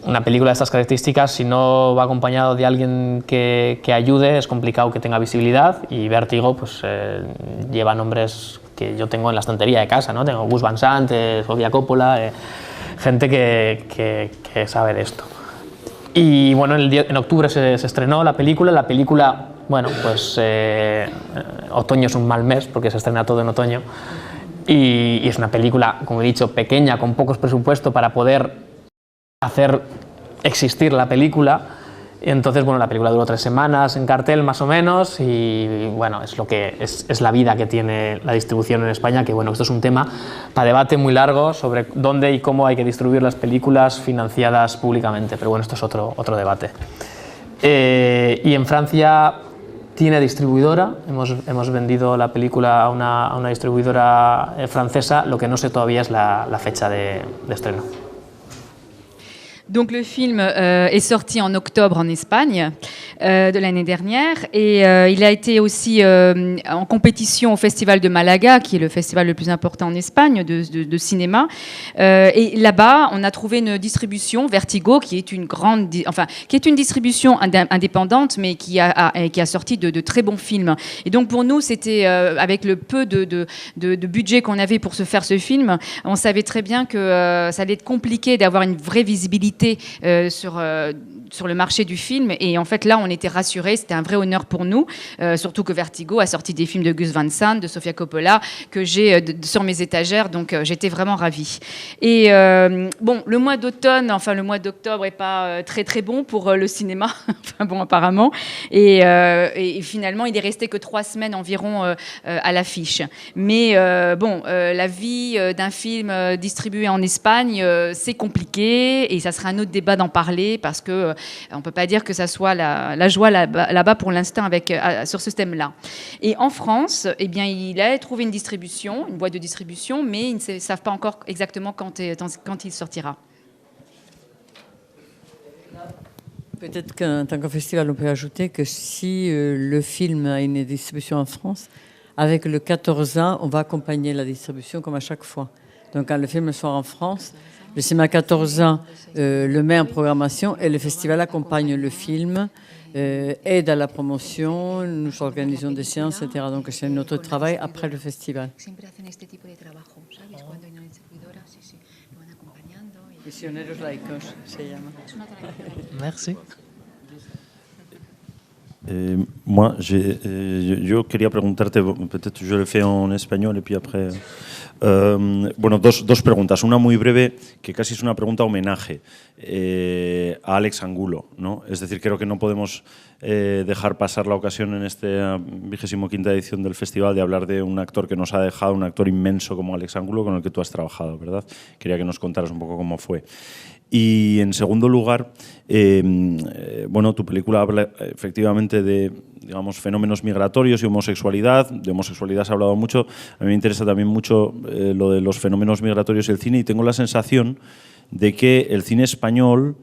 una película de estas características, si no va acompañado de alguien que ayude, es complicado que tenga visibilidad, y Vértigo pues, lleva nombres que yo tengo en la estantería de casa, ¿no? Tengo Gus Van Sant, Sofía Coppola, gente que sabe de esto. Y bueno, en octubre se estrenó la película, bueno, pues otoño es un mal mes porque se estrena todo en otoño, y es una película, como he dicho, pequeña, con pocos presupuestos para poder hacer existir la película. Entonces, bueno, la película duró 3 semanas en cartel más o menos, y bueno, es lo que es la vida que tiene la distribución en España, que bueno, esto es un tema para debate muy largo sobre dónde y cómo hay que distribuir las películas financiadas públicamente, pero bueno, esto es otro debate. Y en Francia tiene distribuidora, hemos vendido la película a una distribuidora francesa, lo que no sé todavía es la fecha de estreno. Donc le film est sorti en octobre en Espagne de l'année dernière et il a été aussi en compétition au Festival de Malaga, qui est le festival le plus important en Espagne de cinéma. Et là-bas, on a trouvé une distribution, Vertigo, qui est une distribution indépendante, mais qui a sorti de très bons films. Et donc pour nous, c'était avec le peu de budget qu'on avait pour se faire ce film, on savait très bien que ça allait être compliqué d'avoir une vraie visibilité sur le marché du film. Et en fait, là, on était rassurés. C'était un vrai honneur pour nous. Surtout que Vertigo a sorti des films de Gus Van Sant, de Sofia Coppola, que j'ai sur mes étagères. Donc, j'étais vraiment ravie. Et bon, le mois d'octobre n'est pas très, très bon pour le cinéma. Enfin, bon, apparemment. Et finalement, il est resté que 3 semaines environ à l'affiche. Mais bon, la vie d'un film distribué en Espagne, c'est compliqué. Et ça sera un autre débat d'en parler parce que on ne peut pas dire que ça soit la joie là-bas pour l'instant sur ce thème-là. Et en France, eh bien, il a trouvé une boîte de distribution, mais ils ne savent pas encore exactement quand il sortira. Peut-être qu'en tant que festival, on peut ajouter que si le film a une distribution en France, avec le 14A, on va accompagner la distribution comme à chaque fois. Donc quand le film sort en France, le cinéma 14A le met en programmation et le festival accompagne le film, aide à la promotion, nous organisons des séances, etc. Donc c'est notre travail après le festival. Misioneros laicos se llama. Merci. Moi, yo quería preguntarte, peut-être je le fais en español y puis après... bueno, dos preguntas. Una muy breve, que casi es una pregunta homenaje a Alex Angulo, ¿no? Es decir, creo que no podemos dejar pasar la ocasión en esta 25ª edición del festival de hablar de un actor que nos ha dejado, un actor inmenso como Alex Angulo, con el que tú has trabajado, ¿verdad? Quería que nos contaras un poco cómo fue. Y en segundo lugar, bueno, tu película habla efectivamente de, digamos, fenómenos migratorios y homosexualidad. De homosexualidad se ha hablado mucho. A mí me interesa también mucho lo de los fenómenos migratorios y el cine, y tengo la sensación de que el cine español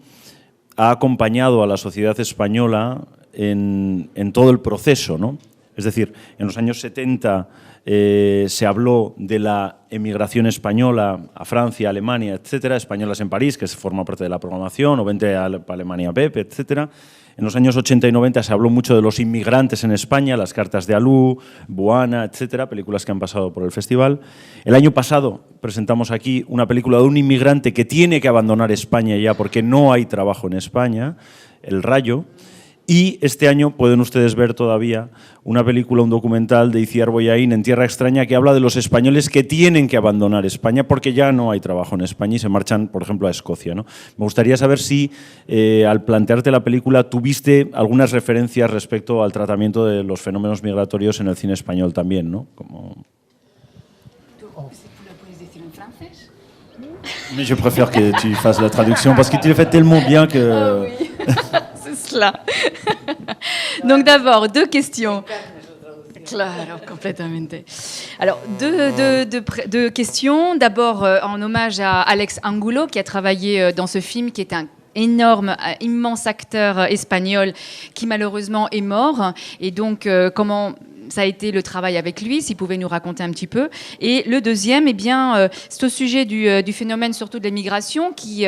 ha acompañado a la sociedad española en todo el proceso, ¿no? Es decir, en los años 70 se habló de la emigración española a Francia, Alemania, etcétera, españolas en París, que forma parte de la programación, o Vente a Alemania, Pepe, etcétera. En los años 80 y 90 se habló mucho de los inmigrantes en España, Las cartas de Alú, Buana, etcétera, películas que han pasado por el festival. El año pasado presentamos aquí una película de un inmigrante que tiene que abandonar España ya porque no hay trabajo en España, El Rayo. Y este año pueden ustedes ver todavía una película, un documental de Itziar Bollaín, En tierra extraña, que habla de los españoles que tienen que abandonar España porque ya no hay trabajo en España y se marchan, por ejemplo, a Escocia, ¿no? Me gustaría saber si al plantearte la película tuviste algunas referencias respecto al tratamiento de los fenómenos migratorios en el cine español también, ¿no? Como... Mais je préfère que tu fasses la traduction parce que tu le fais tellement bien que... Ah oui, c'est cela. Donc d'abord, 2 questions. Claro, completamente. Alors, deux questions. D'abord, en hommage à Alex Angulo, qui a travaillé dans ce film, qui est un immense acteur espagnol qui malheureusement est mort. Et donc, comment ça a été le travail avec lui, s'il pouvait nous raconter un petit peu. Et le deuxième, eh bien, c'est au sujet du phénomène surtout de l'immigration qui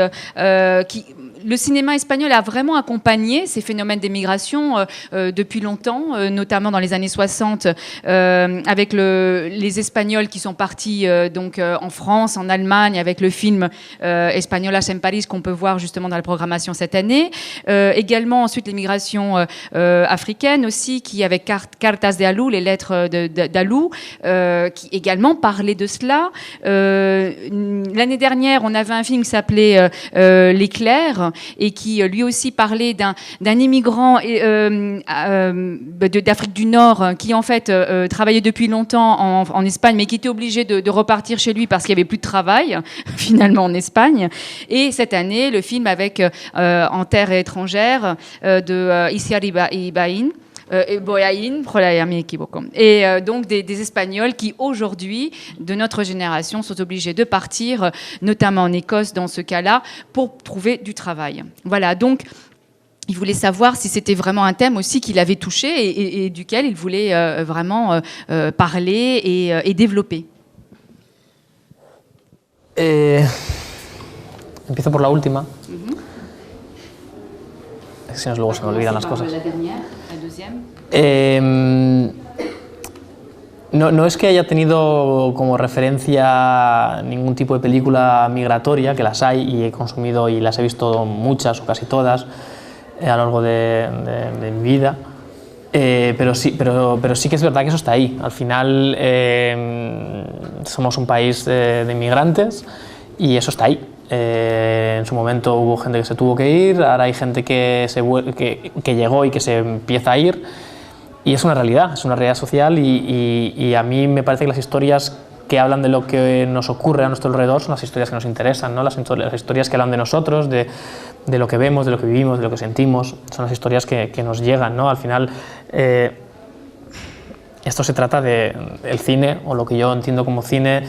le cinéma espagnol a vraiment accompagné ces phénomènes d'émigration depuis longtemps, notamment dans les années 60, avec les Espagnols qui sont partis donc en France, en Allemagne, avec le film Españolas en París qu'on peut voir justement dans la programmation cette année. Également ensuite l'immigration africaine aussi, qui avec Cartas de Alú, les lettres d'Alou, qui également parlaient de cela. L'année dernière, on avait un film qui s'appelait L'éclair, et qui lui aussi parlait d'un immigrant d'Afrique du Nord qui en fait travaillait depuis longtemps en Espagne, mais qui était obligé de repartir chez lui parce qu'il n'y avait plus de travail finalement en Espagne. Et cette année, le film avec En terre étrangère de Isiar Ibain. Et donc des Espagnols qui aujourd'hui, de notre génération, sont obligés de partir, notamment en Écosse dans ce cas-là, pour trouver du travail. Voilà, donc il voulait savoir si c'était vraiment un thème aussi qu'il avait touché et duquel il voulait vraiment parler et développer. Empiezo por la última. Es que si no, luego se me olvidan las cosas. No es que haya tenido como referencia ningún tipo de película migratoria, que las hay y he consumido y las he visto muchas o casi todas a lo largo de mi vida. Pero sí que es verdad que eso está ahí. Al final somos un país de inmigrantes y eso está ahí. En su momento hubo gente que se tuvo que ir, ahora hay gente que llegó y que se empieza a ir, y es una realidad social y a mí me parece que las historias que hablan de lo que nos ocurre a nuestro alrededor son las historias que nos interesan, ¿no? Las historias que hablan de nosotros, de lo que vemos, de lo que vivimos, de lo que sentimos, son las historias que nos llegan, ¿no? Al final esto se trata del cine, o lo que yo entiendo como cine.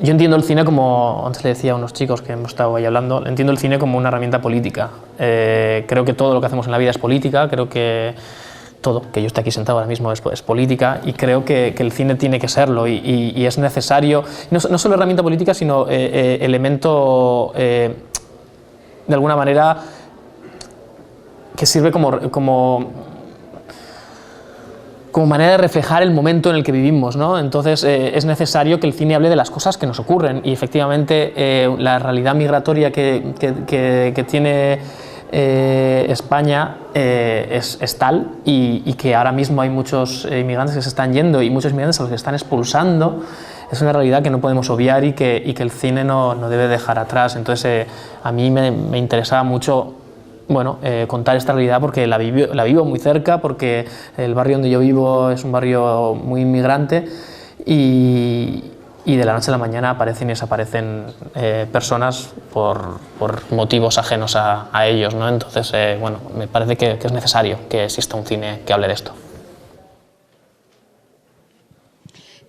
Yo entiendo el cine como, antes le decía a unos chicos que hemos estado ahí hablando, entiendo el cine como una herramienta política. Creo que todo lo que hacemos en la vida es política, creo que todo, que yo esté aquí sentado ahora mismo es política, y creo que el cine tiene que serlo y es necesario, no solo herramienta política, sino elemento, de alguna manera, que sirve como manera de reflejar el momento en el que vivimos, ¿no? Entonces es necesario que el cine hable de las cosas que nos ocurren, y efectivamente la realidad migratoria que tiene España es tal, y que ahora mismo hay muchos inmigrantes que se están yendo y muchos inmigrantes a los que están expulsando. Es una realidad que no podemos obviar y que el cine no debe dejar atrás. Entonces a mí me interesaba mucho contar esta realidad, porque la vivo muy cerca, porque el barrio donde yo vivo es un barrio muy inmigrante, y de la noche a la mañana aparecen y desaparecen personas por motivos ajenos a ellos, ¿no? Entonces, me parece que es necesario que exista un cine que hable de esto.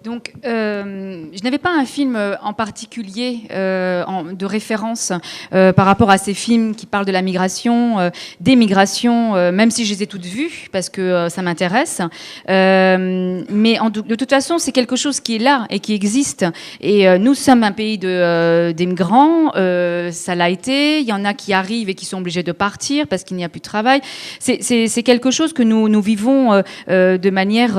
Donc, je n'avais pas un film en particulier de référence par rapport à ces films qui parlent de la migration, d'émigration, même si je les ai toutes vues parce que ça m'intéresse. Mais de toute façon, c'est quelque chose qui est là et qui existe. Et nous sommes un pays d'émigrants, ça l'a été. Il y en a qui arrivent et qui sont obligés de partir parce qu'il n'y a plus de travail. C'est quelque chose que nous vivons de manière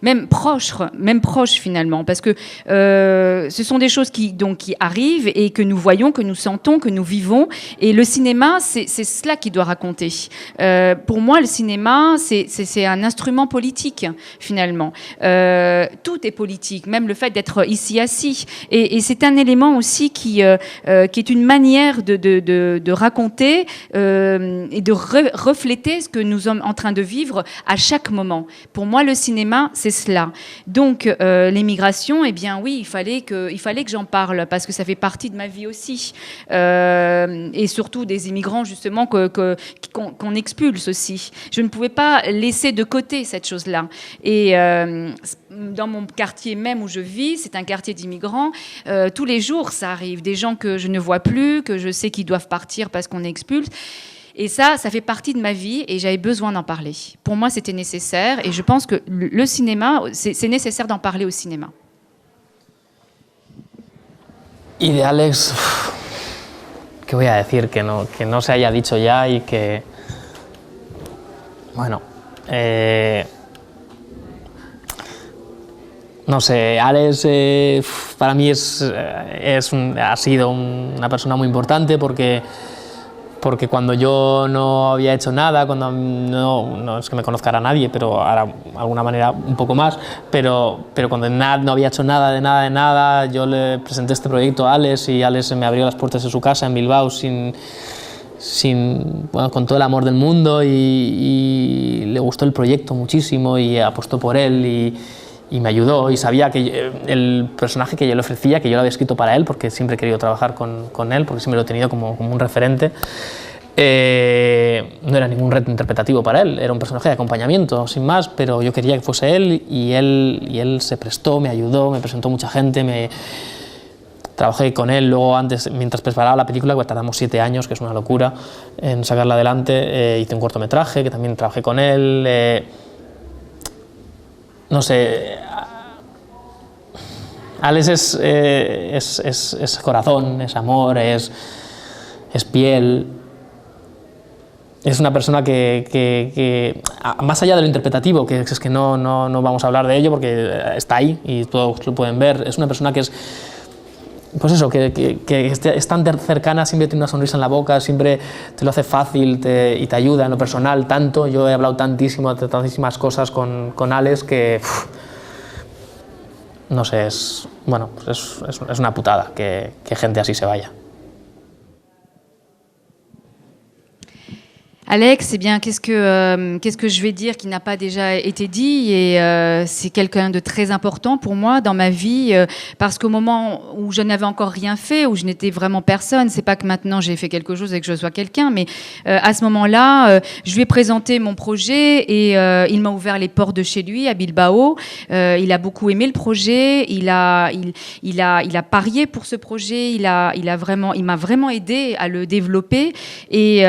même proche finalement, parce que ce sont des choses qui arrivent et que nous voyons, que nous sentons, que nous vivons. Et le cinéma, c'est cela qui doit raconter. Pour moi, le cinéma, c'est un instrument politique finalement. Tout est politique, même le fait d'être ici assis. Et c'est un élément aussi qui est une manière de raconter et de refléter ce que nous sommes en train de vivre à chaque moment. Pour moi, le cinéma, c'est cela. Donc, l'émigration, eh bien oui, il fallait que j'en parle parce que ça fait partie de ma vie aussi. Et surtout des immigrants, justement, qu'on expulse aussi. Je ne pouvais pas laisser de côté cette chose-là. Et dans mon quartier même où je vis, c'est un quartier d'immigrants, tous les jours, ça arrive. Des gens que je ne vois plus, que je sais qu'ils doivent partir parce qu'on expulse. Et ça fait partie de ma vie et j'avais besoin d'en parler. Pour moi, c'était nécessaire et je pense que le cinéma, c'est nécessaire d'en parler au cinéma. Y de Alex, ¿qué voy a decir? Que no se haya dicho ya y que... Bueno, no sé, Alex para mí ha sido una persona muy importante porque porque cuando yo no había hecho nada, cuando no es que me conozcara nadie, pero ahora de alguna manera un poco más, pero cuando no había hecho nada de nada, yo le presenté este proyecto a Alex y Alex me abrió las puertas de su casa en Bilbao con todo el amor del mundo y le gustó el proyecto muchísimo y apostó por él y me ayudó y sabía que el personaje que yo le ofrecía, que yo lo había escrito para él, porque siempre he querido trabajar con él, porque siempre lo he tenido como un referente, no era ningún reto interpretativo para él, era un personaje de acompañamiento, sin más, pero yo quería que fuese él y él se prestó, me ayudó, me presentó mucha gente, trabajé con él, luego antes, mientras preparaba la película, que tardamos 7 años, que es una locura, en sacarla adelante, hice un cortometraje, que también trabajé con él, no sé, Alex es corazón, es amor, es piel, es una persona que más allá de lo interpretativo, que es que no vamos a hablar de ello porque está ahí y todos lo pueden ver, es una persona que es, pues eso, que es tan cercana, siempre tiene una sonrisa en la boca, siempre te lo hace fácil y te ayuda en lo personal tanto. Yo he hablado tantísimas cosas con Alex que, no sé, es una putada que gente así se vaya. Alex, eh bien, qu'est-ce que je vais dire qui n'a pas déjà été dit, et c'est quelqu'un de très important pour moi dans ma vie, parce qu'au moment où je n'avais encore rien fait, où je n'étais vraiment personne, c'est pas que maintenant j'ai fait quelque chose et que je sois quelqu'un, mais à ce moment-là, je lui ai présenté mon projet et il m'a ouvert les portes de chez lui à Bilbao. Il a beaucoup aimé le projet, il a parié pour ce projet, il m'a vraiment aidé à le développer et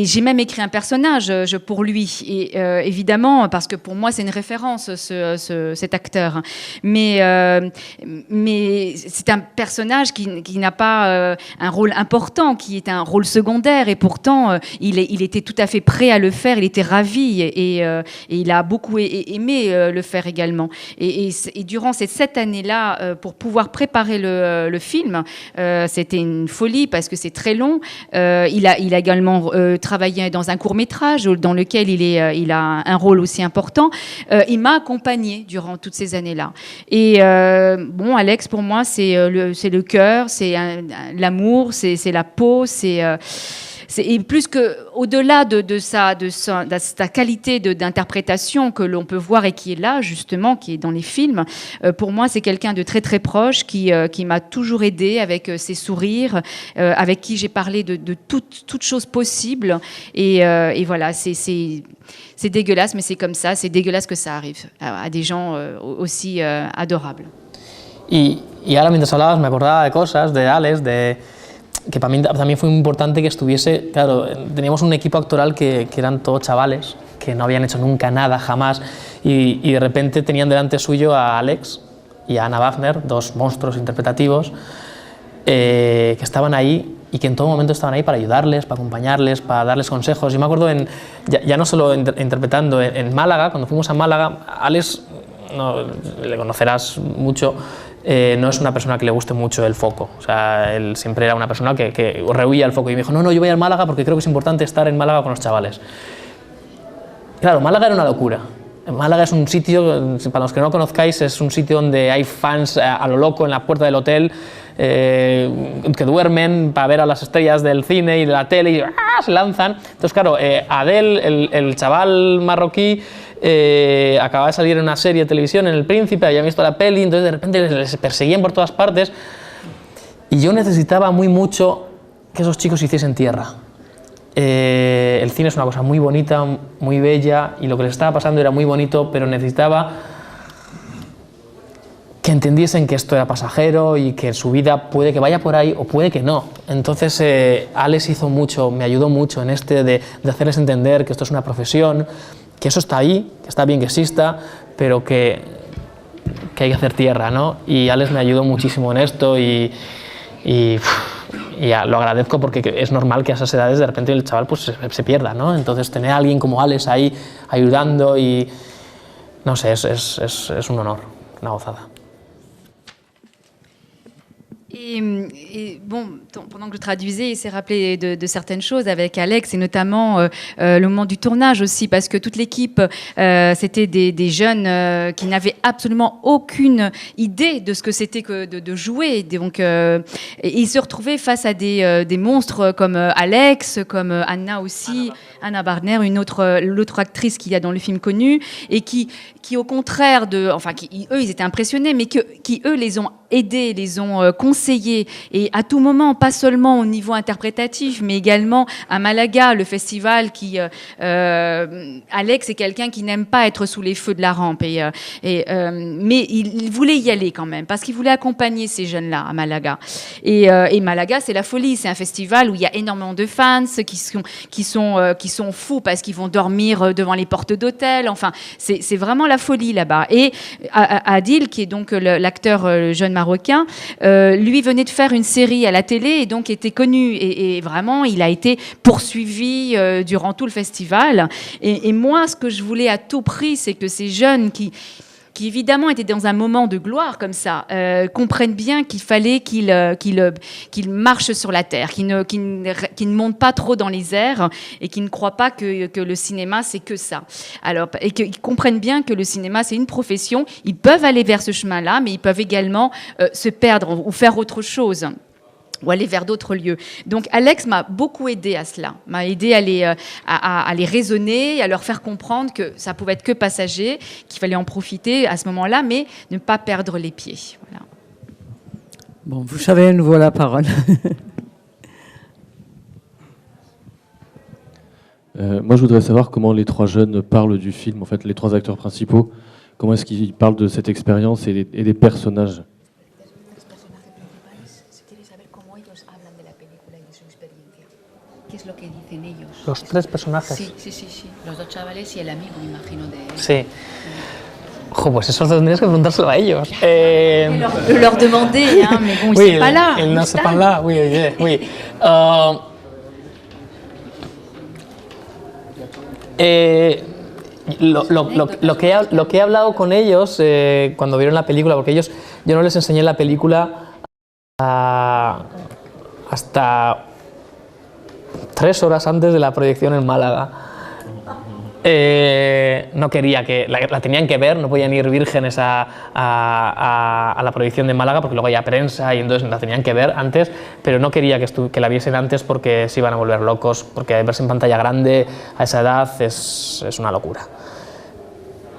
j'ai même écrit un personnage pour lui, et évidemment, parce que pour moi c'est une référence cet acteur, mais c'est un personnage qui n'a pas un rôle important, qui est un rôle secondaire, et pourtant il était tout à fait prêt à le faire, il était ravi, et il a beaucoup aimé le faire également, et durant ces 7 années-là, pour pouvoir préparer le film, c'était une folie parce que c'est très long. Il a également travaillé dans un court-métrage dans lequel il a un rôle aussi important. Il m'a accompagnée durant toutes ces années-là. Et bon, Alex, pour moi, c'est le cœur, c'est l'amour, c'est la peau, et plus que, au-delà de sa qualité d'interprétation que l'on peut voir et qui est là, justement, qui est dans les films, pour moi, c'est quelqu'un de très très proche qui m'a toujours aidé avec ses sourires, avec qui j'ai parlé de toutes choses possibles. Et voilà, c'est dégueulasse, mais c'est comme ça, c'est dégueulasse que ça arrive à des gens aussi adorables. Y ahora, mientras hablabas, me acordaba de cosas, de Alex, que para mí también fue muy importante que estuviese, claro, teníamos un equipo actoral que eran todos chavales, que no habían hecho nunca nada, jamás, y de repente tenían delante suyo a Alex y a Anna Wagner, 2 monstruos interpretativos, que estaban ahí y que en todo momento estaban ahí para ayudarles, para acompañarles, para darles consejos. Yo me acuerdo, ya no solo interpretando, en Málaga, cuando fuimos a Málaga, Alex, le conocerás mucho, no es una persona que le guste mucho el foco, o sea, él siempre era una persona que rehuía el foco, y me dijo, no, yo voy a Málaga porque creo que es importante estar en Málaga con los chavales. Claro, Málaga era una locura. Málaga es un sitio, para los que no conozcáis, es un sitio donde hay fans a lo loco en la puerta del hotel, que duermen para ver a las estrellas del cine y de la tele y se lanzan. Entonces, claro, Adel, el chaval marroquí, acababa de salir en una serie de televisión, en El Príncipe, había visto la peli, entonces de repente les perseguían por todas partes, y yo necesitaba muy mucho que esos chicos hiciesen tierra. El cine es una cosa muy bonita, muy bella, y lo que les estaba pasando era muy bonito, pero necesitaba que entendiesen que esto era pasajero y que su vida puede que vaya por ahí o puede que no. Entonces Alex hizo mucho, me ayudó mucho en de hacerles entender que esto es una profesión, que eso está ahí, que está bien que exista, pero que hay que hacer tierra, ¿no? Y Alex me ayudó muchísimo en esto y lo agradezco, porque es normal que a esas edades de repente el chaval pues se pierda, ¿no? Entonces tener a alguien como Alex ahí ayudando, y no sé, es un honor, una gozada. Et bon, pendant que je traduisais, il s'est rappelé de certaines choses avec Alex, et notamment le moment du tournage aussi, parce que toute l'équipe, c'était des jeunes qui n'avaient absolument aucune idée de ce que c'était que de jouer. Donc, et ils se retrouvaient face à des monstres comme Alex, comme Anna aussi, Anna Bardner, l'autre actrice qu'il y a dans le film connu, et qui au contraire eux, ils étaient impressionnés, mais qui eux les ont aidés, les ont conseillés, et à tout moment, pas seulement au niveau interprétatif, mais également à Malaga, le festival Alex est quelqu'un qui n'aime pas être sous les feux de la rampe, mais il voulait y aller quand même, parce qu'il voulait accompagner ces jeunes-là à Malaga. Et Malaga, c'est la folie, c'est un festival où il y a énormément de fans qui sont fous parce qu'ils vont dormir devant les portes d'hôtels. Enfin, c'est vraiment la folie là-bas. Et Adil, qui est donc l'acteur jeune marocain, lui venait de faire une série à la télé et donc était connu. Et vraiment, il a été poursuivi durant tout le festival. Et moi, ce que je voulais à tout prix, c'est que ces jeunes qui évidemment étaient dans un moment de gloire comme ça, comprennent bien qu'il fallait qu'ils marchent sur la terre, qu'ils ne montent pas trop dans les airs et qu'ils ne croient pas que le cinéma, c'est que ça. Alors, et qu'ils comprennent bien que le cinéma, c'est une profession. Ils peuvent aller vers ce chemin-là, mais ils peuvent également se perdre ou faire autre chose, ou aller vers d'autres lieux. Donc Alex m'a beaucoup aidé à cela, m'a aidé à les raisonner, à leur faire comprendre que ça pouvait être que passager, qu'il fallait en profiter à ce moment-là, mais ne pas perdre les pieds. Voilà. Bon, vous savez à nouveau la parole. Moi, je voudrais savoir comment les trois jeunes parlent du film, en fait, les trois acteurs principaux. Comment est-ce qu'ils parlent de cette expérience et des personnages? ¿Qué es lo que dicen ellos? Los tres personajes. Sí. Los dos chavales y el amigo, me imagino, de él. Sí. Ojo, pues eso tendrías que preguntárselo a ellos. Le leur demander, hein, mais bon, ils ne sont pas là. Ils ne sont pas là, oui. Lo que he hablado con ellos cuando vieron la película, porque yo no les enseñé la película hasta 3 horas antes de la proyección en Málaga. No quería que la tenían que ver, no podían ir vírgenes a la proyección de Málaga porque luego había prensa y entonces la tenían que ver antes, pero no quería que la viesen antes porque se iban a volver locos, porque verse en pantalla grande a esa edad es una locura.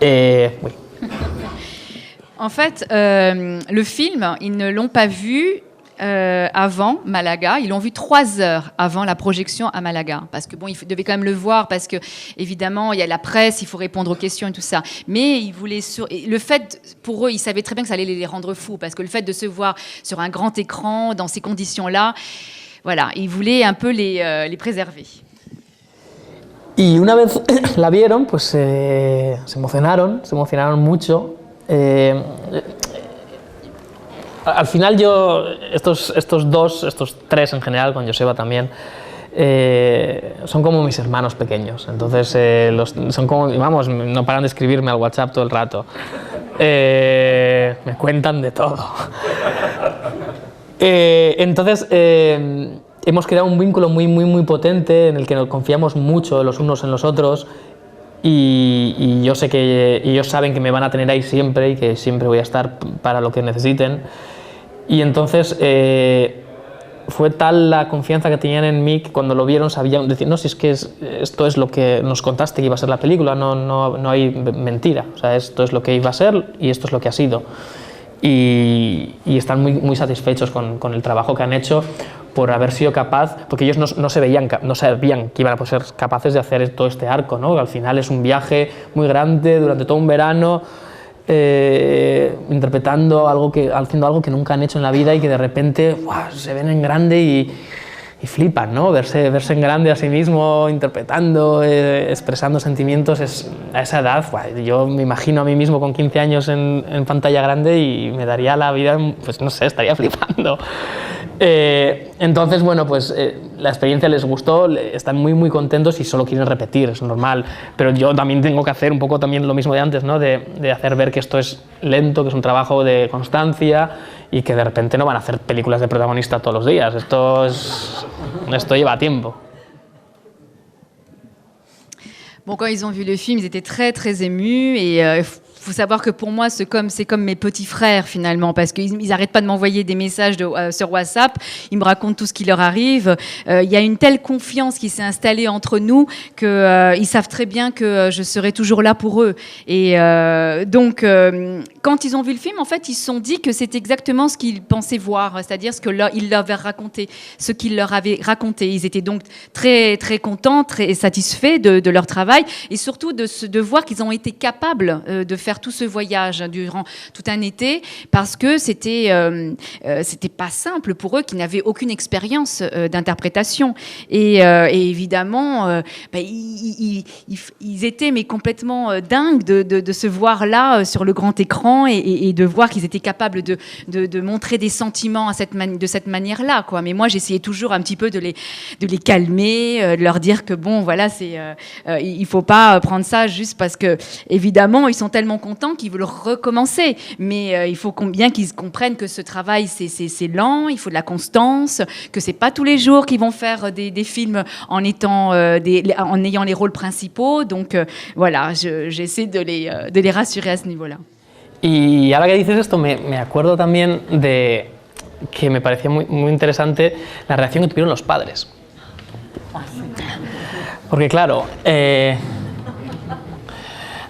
Oui. En fait, le film, ils ne l'ont pas vu avant Malaga. Ils l'ont vu 3 heures avant la projection à Malaga. Parce que bon, ils devaient quand même le voir parce que, évidemment, il y a la presse, il faut répondre aux questions et tout ça. Mais ils voulaient le fait, pour eux, ils savaient très bien que ça allait les rendre fous. Parce que le fait de se voir sur un grand écran, dans ces conditions-là, voilà, ils voulaient un peu les préserver. Y una vez la vieron, pues se emocionaron mucho. Al final estos 3 en general, con Joseba también, son como mis hermanos pequeños. Entonces son como, vamos, no paran de escribirme al WhatsApp todo el rato. Me cuentan de todo. Entonces hemos creado un vínculo muy potente en el que nos confiamos mucho los unos en los otros. Y yo sé que ellos saben que me van a tener ahí siempre y que siempre voy a estar para lo que necesiten. Y entonces fue tal la confianza que tenían en mí que cuando lo vieron sabían decir, no, si es que esto es lo que nos contaste que iba a ser la película, no hay mentira, o sea, esto es lo que iba a ser y esto es lo que ha sido. Y están muy satisfechos con el trabajo que han hecho por haber sido capaz, porque ellos no sabían que iban a ser capaces de hacer todo este arco, ¿no? Al final es un viaje muy grande durante todo un verano, interpretando haciendo algo que nunca han hecho en la vida y que de repente se ven en grande y flipan, ¿no? Verse en grande a sí mismo, interpretando, expresando sentimientos, a esa edad, yo me imagino a mí mismo con 15 años en pantalla grande y me daría la vida, pues no sé, estaría flipando. Entonces, bueno, pues la experiencia les gustó, están muy, muy contentos y solo quieren repetir, es normal. Pero yo también tengo que hacer un poco también lo mismo de antes, ¿no? De hacer ver que esto es lento, que es un trabajo de constancia y que de repente no van a hacer películas de protagonista todos los días. Esto lleva tiempo. Bon, quand ils ont vu le film, ils étaient très, très émus et faut savoir que pour moi, c'est comme mes petits frères finalement, parce qu'ils n'arrêtent pas de m'envoyer des messages sur WhatsApp, ils me racontent tout ce qui leur arrive. Il y a une telle confiance qui s'est installée entre nous qu'ils savent très bien que je serai toujours là pour eux. Et donc, quand ils ont vu le film, en fait, ils se sont dit que c'est exactement ce qu'ils pensaient voir, c'est-à-dire ce qu'il leur avait raconté, ce qu'il leur avait raconté. Ils étaient donc très, très contents, très satisfaits de leur travail et surtout de voir qu'ils ont été capables de faire tout ce voyage durant tout un été, parce que c'était pas simple pour eux qui n'avaient aucune expérience d'interprétation. Et évidemment, ils étaient mais complètement dingues de se voir là sur le grand écran et de voir qu'ils étaient capables de montrer des sentiments de cette manière-là, quoi. Mais moi, j'essayais toujours un petit peu de les calmer, de leur dire que bon, voilà, il faut pas prendre ça juste parce que, évidemment, ils sont tellement contents qu'ils veulent recommencer. Mais il faut bien qu'ils comprennent que ce travail, c'est lent, il faut de la constance, que c'est pas tous les jours qu'ils vont faire des films en ayant les rôles principaux. Donc voilà, j'essaie de les rassurer à ce niveau-là. Y ahora que dices esto, me acuerdo también de que me parecía muy, muy interesante la reacción que tuvieron los padres. Porque claro,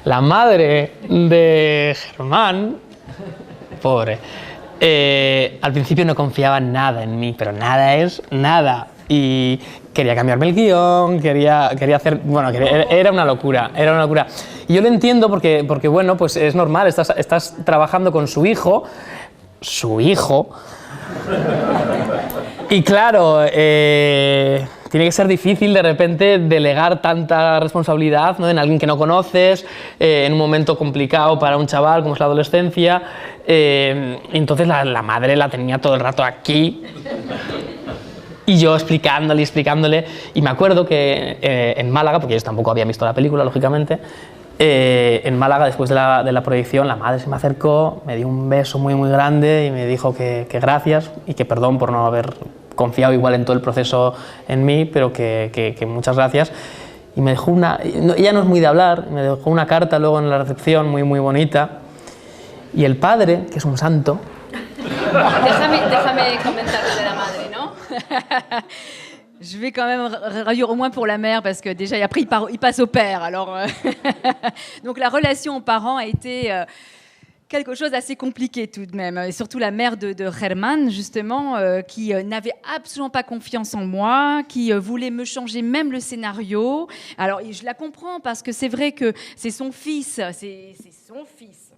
la madre de Germán, pobre, al principio no confiaba nada en mí, pero nada es nada. Y quería cambiarme el guión, quería hacer... Bueno, era una locura, era una locura. Y yo lo entiendo porque bueno, pues es normal, estás trabajando con su hijo, y claro, tiene que ser difícil de repente delegar tanta responsabilidad, ¿no?, en alguien que no conoces, en un momento complicado para un chaval como es la adolescencia. Entonces la madre la tenía todo el rato aquí y yo explicándole. Y me acuerdo que en Málaga, porque ellos tampoco habían visto la película, lógicamente, en Málaga, después de la proyección, la madre se me acercó, me dio un beso muy, muy grande y me dijo que gracias y que perdón por no haber confiado igual en todo el proceso en mí, pero que muchas gracias. Y me dejó ella no es muy de hablar, me dejó una carta luego en la recepción muy, muy bonita. Y el padre, que es un santo... Déjame comentar de la madre, ¿no? Je vais quand même réduire au moins pour la mère, parce que déjà, après, il passe au père. Alors, donc la relation aux parents a été... quelque chose d'assez compliqué tout de même, et surtout la mère de Germán, justement, qui n'avait absolument pas confiance en moi, qui voulait me changer même le scénario. Alors, je la comprends, parce que c'est vrai que c'est son fils,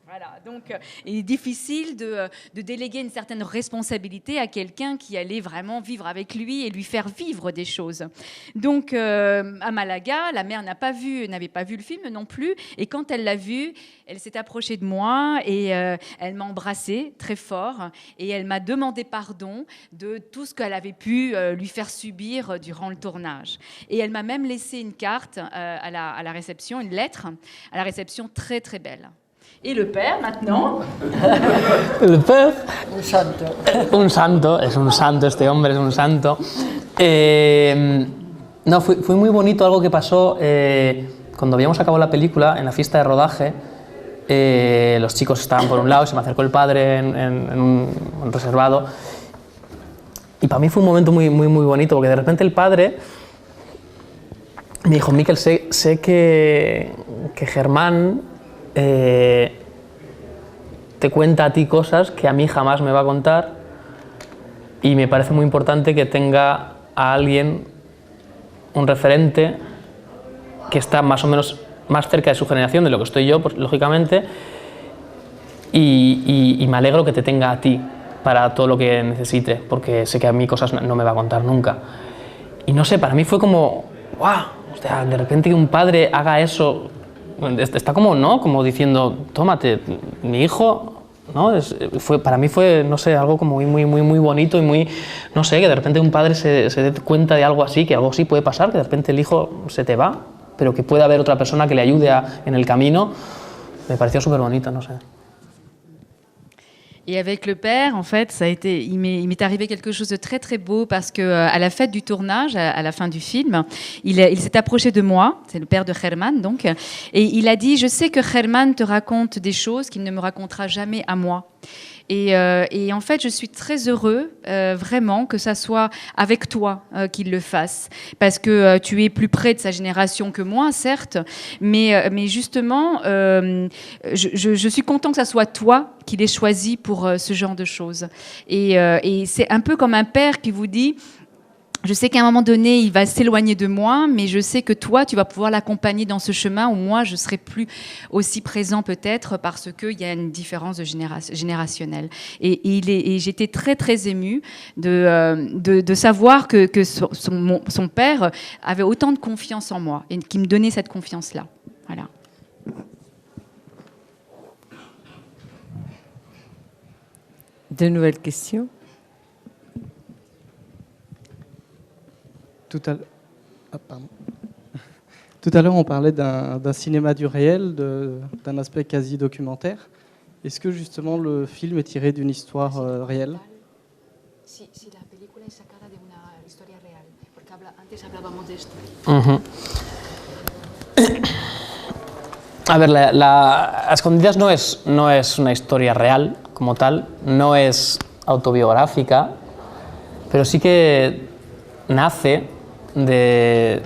Voilà, donc il est difficile de déléguer une certaine responsabilité à quelqu'un qui allait vraiment vivre avec lui et lui faire vivre des choses. Donc à Malaga, la mère n'avait pas vu le film non plus, et quand elle l'a vu, elle s'est approchée de moi et elle m'a embrassée très fort et elle m'a demandé pardon de tout ce qu'elle avait pu lui faire subir durant le tournage. Et elle m'a même laissé une carte à la réception, une lettre à la réception très très belle. Y el père, maintenant. El père. Un santo. Un santo, es un santo, este hombre es un santo. No, fue muy bonito algo que pasó cuando habíamos acabado la película, en la fiesta de rodaje. Los chicos estaban por un lado, se me acercó el padre en un reservado. Y para mí fue un momento muy, muy, muy bonito, porque de repente el padre me dijo: Mikel, sé que Germán te cuenta a ti cosas que a mí jamás me va a contar, y me parece muy importante que tenga a alguien, un referente, que está más o menos más cerca de su generación de lo que estoy yo, pues, lógicamente, y me alegro que te tenga a ti para todo lo que necesite, porque sé que a mí cosas no me va a contar nunca. Y no sé, para mí fue como, ¡guau! O sea, de repente que un padre haga eso, está como, ¿no?, como diciendo: tómate, mi hijo ¿no? Para mí fue, no sé, algo como muy bonito y muy, no sé, que de repente un padre se dé cuenta de algo así, que algo así puede pasar, que de repente el hijo se te va, pero que puede haber otra persona que le ayude en el camino. Me pareció súper bonito, no sé. Et avec le père, en fait, il m'est arrivé quelque chose de très très beau parce que à la fête du tournage, à la fin du film, il s'est approché de moi, c'est le père de Germán donc, et il a dit: je sais que Germán te raconte des choses qu'il ne me racontera jamais à moi. Et en fait, je suis très heureux, vraiment, que ça soit avec toi qu'il le fasse. Parce que tu es plus près de sa génération que moi, certes, mais justement, je suis content que ça soit toi qui l'ait choisi pour ce genre de choses. Et c'est un peu comme un père qui vous dit: je sais qu'à un moment donné, il va s'éloigner de moi, mais je sais que toi, tu vas pouvoir l'accompagner dans ce chemin où moi, je serai plus aussi présent peut-être parce qu'il y a une différence générationnelle. Et j'étais très, très émue de savoir que son père avait autant de confiance en moi et qui me donnait cette confiance-là. Voilà. De nouvelles questions? Tout à l'heure, on parlait d'un cinéma du réel, d'un aspect quasi documentaire. Est-ce que justement le film est tiré d'une histoire réelle? Si la película es sacada de una historia real, porque antes hablábamos de esto. A ver, a Escondidas no es una historia real como tal, no es autobiográfica, pero sí que nace de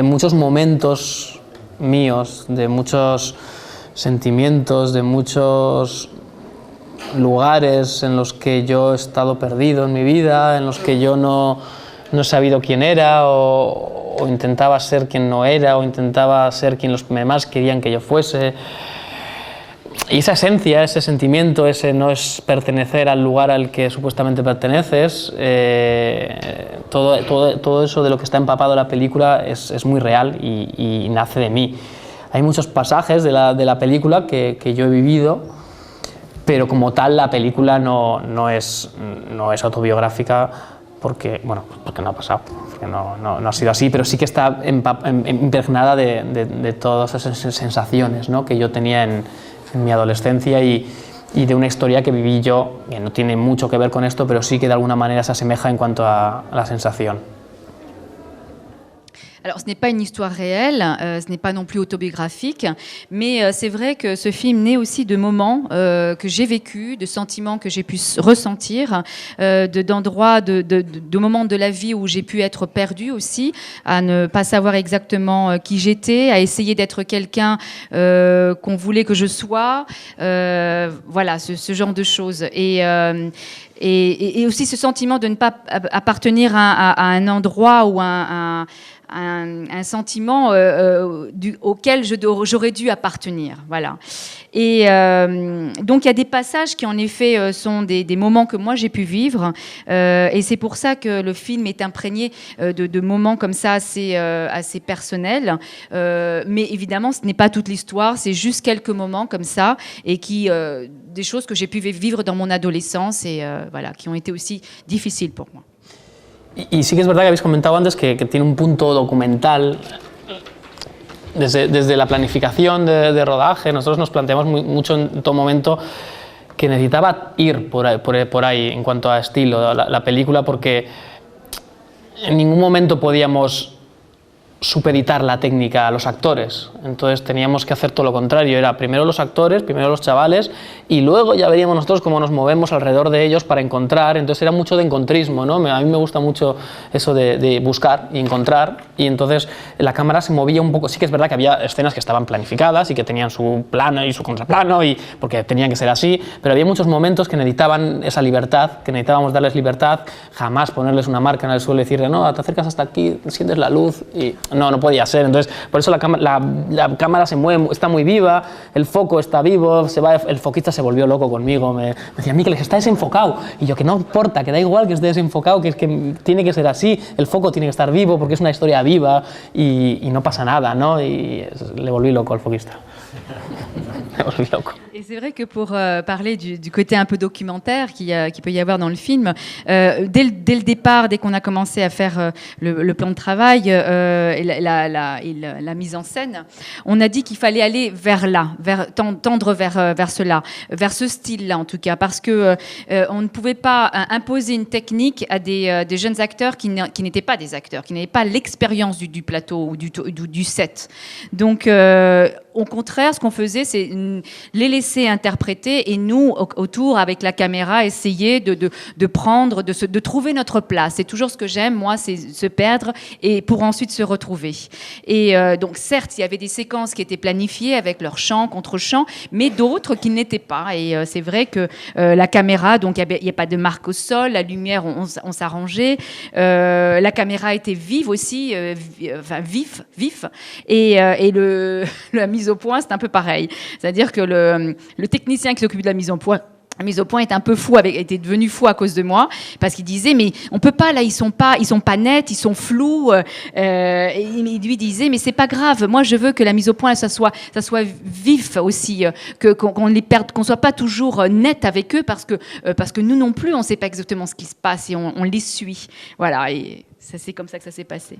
muchos momentos míos, de muchos sentimientos, de muchos lugares en los que yo he estado perdido en mi vida, en los que yo no he sabido quién era o intentaba ser quien no era o intentaba ser quien los demás querían que yo fuese. Y esa esencia, ese sentimiento, ese no es pertenecer al lugar al que supuestamente perteneces, todo eso de lo que está empapado la película es muy real y nace de mí. Hay muchos pasajes de la película que yo he vivido, pero como tal la película no es autobiográfica porque no ha pasado, porque no ha sido así, pero sí que está impregnada de todas esas sensaciones, ¿no?, que yo tenía en mi adolescencia y de una historia que viví yo, que no tiene mucho que ver con esto, pero sí que de alguna manera se asemeja en cuanto a la sensación. Alors, ce n'est pas une histoire réelle, ce n'est pas non plus autobiographique, mais c'est vrai que ce film naît aussi de moments que j'ai vécus, de sentiments que j'ai pu ressentir, d'endroits, de moments de la vie où j'ai pu être perdue aussi, à ne pas savoir exactement qui j'étais, à essayer d'être quelqu'un qu'on voulait que je sois, voilà, ce genre de choses. Et aussi ce sentiment de ne pas appartenir à un endroit ou un sentiment auquel j'aurais dû appartenir. Voilà. Et donc il y a des passages qui en effet sont des moments que moi j'ai pu vivre et c'est pour ça que le film est imprégné de moments comme ça assez personnels. Mais évidemment ce n'est pas toute l'histoire, c'est juste quelques moments comme ça et des choses que j'ai pu vivre dans mon adolescence et voilà, qui ont été aussi difficiles pour moi. Y sí que es verdad que habéis comentado antes que tiene un punto documental. Desde la planificación de rodaje, nosotros nos planteamos mucho en todo momento que necesitaba ir por ahí en cuanto a estilo la película, porque en ningún momento podíamos supeditar la técnica a los actores, entonces teníamos que hacer todo lo contrario, era primero los actores, primero los chavales y luego ya veríamos nosotros cómo nos movemos alrededor de ellos para encontrar, entonces era mucho de encontrismo, ¿no? A mí me gusta mucho eso de buscar y encontrar, y entonces la cámara se movía un poco, sí que es verdad que había escenas que estaban planificadas y que tenían su plano y su contraplano, y porque tenían que ser así, pero había muchos momentos que necesitaban esa libertad, que necesitábamos darles libertad, jamás ponerles una marca en el suelo y decirle, no, te acercas hasta aquí, sientes la luz, y no podía ser. Entonces, por eso la cámara se mueve, está muy viva, el foco está vivo, el foquista se volvió loco conmigo, me decía, Mikel, que está desenfocado. Y yo, que no importa, que da igual que esté desenfocado, que es que tiene que ser así, el foco tiene que estar vivo porque es una historia viva y no pasa nada, ¿no? Y le volví loco al foquista. Me volví loco. Et c'est vrai que pour parler du côté un peu documentaire qui peut y avoir dans le film, dès le départ, dès qu'on a commencé à faire le plan de travail et la mise en scène, on a dit qu'il fallait aller vers là, tendre vers cela, vers ce style-là en tout cas, parce que on ne pouvait pas imposer une technique à des jeunes acteurs qui n'étaient pas des acteurs, qui n'avaient pas l'expérience du plateau ou du set. Donc, au contraire, ce qu'on faisait, c'est les laisser interpréter et nous, autour, avec la caméra, essayer de prendre, de trouver notre place. C'est toujours ce que j'aime, moi, c'est se perdre et pour ensuite se retrouver. Et donc, certes, il y avait des séquences qui étaient planifiées avec leur chant, contre-chant, mais d'autres qui n'étaient pas. Et c'est vrai que la caméra, donc il n'y a pas de marque au sol, la lumière, on s'arrangeait. La caméra était vive aussi, vif. Et la mise au point, c'est un peu pareil. C'est-à-dire que le technicien qui s'occupe de la mise au point est un peu fou, était devenu fou à cause de moi, parce qu'il disait mais on peut pas là, ils sont pas nets, ils sont flous. Et il lui disait mais c'est pas grave, moi je veux que la mise au point ça soit vif aussi, qu'on les perde, qu'on soit pas toujours net avec eux, parce que nous non plus on sait pas exactement ce qui se passe et on les suit. Voilà, et ça c'est comme ça que ça s'est passé.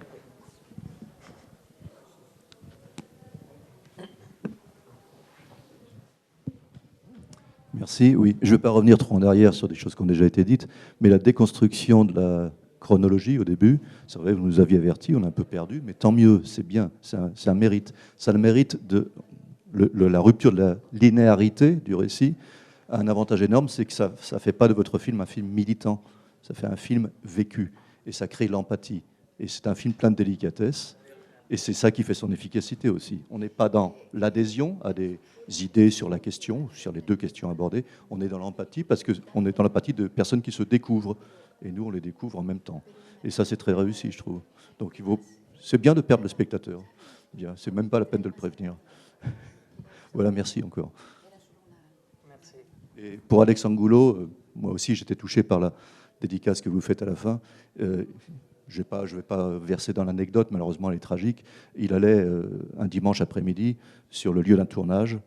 Merci. Oui, je ne vais pas revenir trop en arrière sur des choses qui ont déjà été dites, mais la déconstruction de la chronologie au début, c'est vrai, vous nous aviez averti, on a un peu perdu, mais tant mieux, c'est bien, c'est un mérite. Ça a le mérite de la rupture de la linéarité du récit a un avantage énorme, c'est que ça ne fait pas de votre film un film militant, ça fait un film vécu, et ça crée l'empathie. Et c'est un film plein de délicatesse, et c'est ça qui fait son efficacité aussi. On n'est pas dans l'adhésion à des idées sur la question, sur les deux questions abordées, on est dans l'empathie, parce qu'on est dans l'empathie de personnes qui se découvrent, et nous on les découvre en même temps. Et ça c'est très réussi, je trouve. Donc c'est bien de perdre le spectateur, c'est même pas la peine de le prévenir. Voilà, merci encore. Merci. Et pour Alex Angulo, moi aussi j'étais touché par la dédicace que vous faites à la fin. Je ne vais pas verser dans l'anecdote, malheureusement elle est tragique. Il allait un dimanche après-midi sur le lieu d'un tournage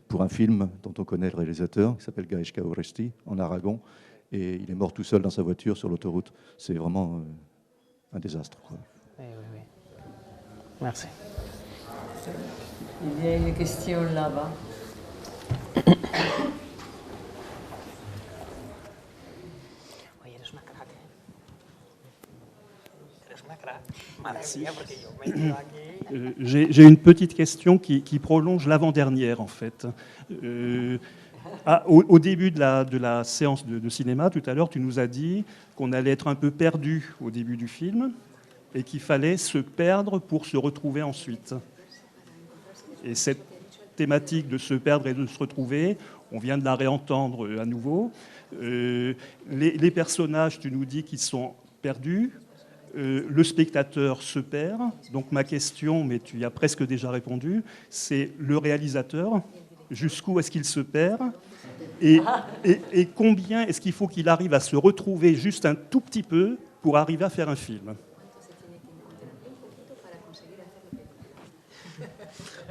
pour un film dont on connaît le réalisateur, qui s'appelle Gaël Oresti, en Aragon, et il est mort tout seul dans sa voiture sur l'autoroute. C'est vraiment un désastre, quoi. Oui. Merci. Il y a une question là-bas. J'ai une petite question qui prolonge l'avant-dernière, en fait. Au début de la séance de cinéma, tout à l'heure, tu nous as dit qu'on allait être un peu perdu au début du film et qu'il fallait se perdre pour se retrouver ensuite. Et cette thématique de se perdre et de se retrouver, on vient de la réentendre à nouveau. Les personnages, tu nous dis qu'ils sont perdus. Le spectateur se perd. Donc ma question, mais tu y as presque déjà répondu, c'est le réalisateur. Jusqu'où est-ce qu'il se perd et combien est-ce qu'il faut qu'il arrive à se retrouver juste un tout petit peu pour arriver à faire un film?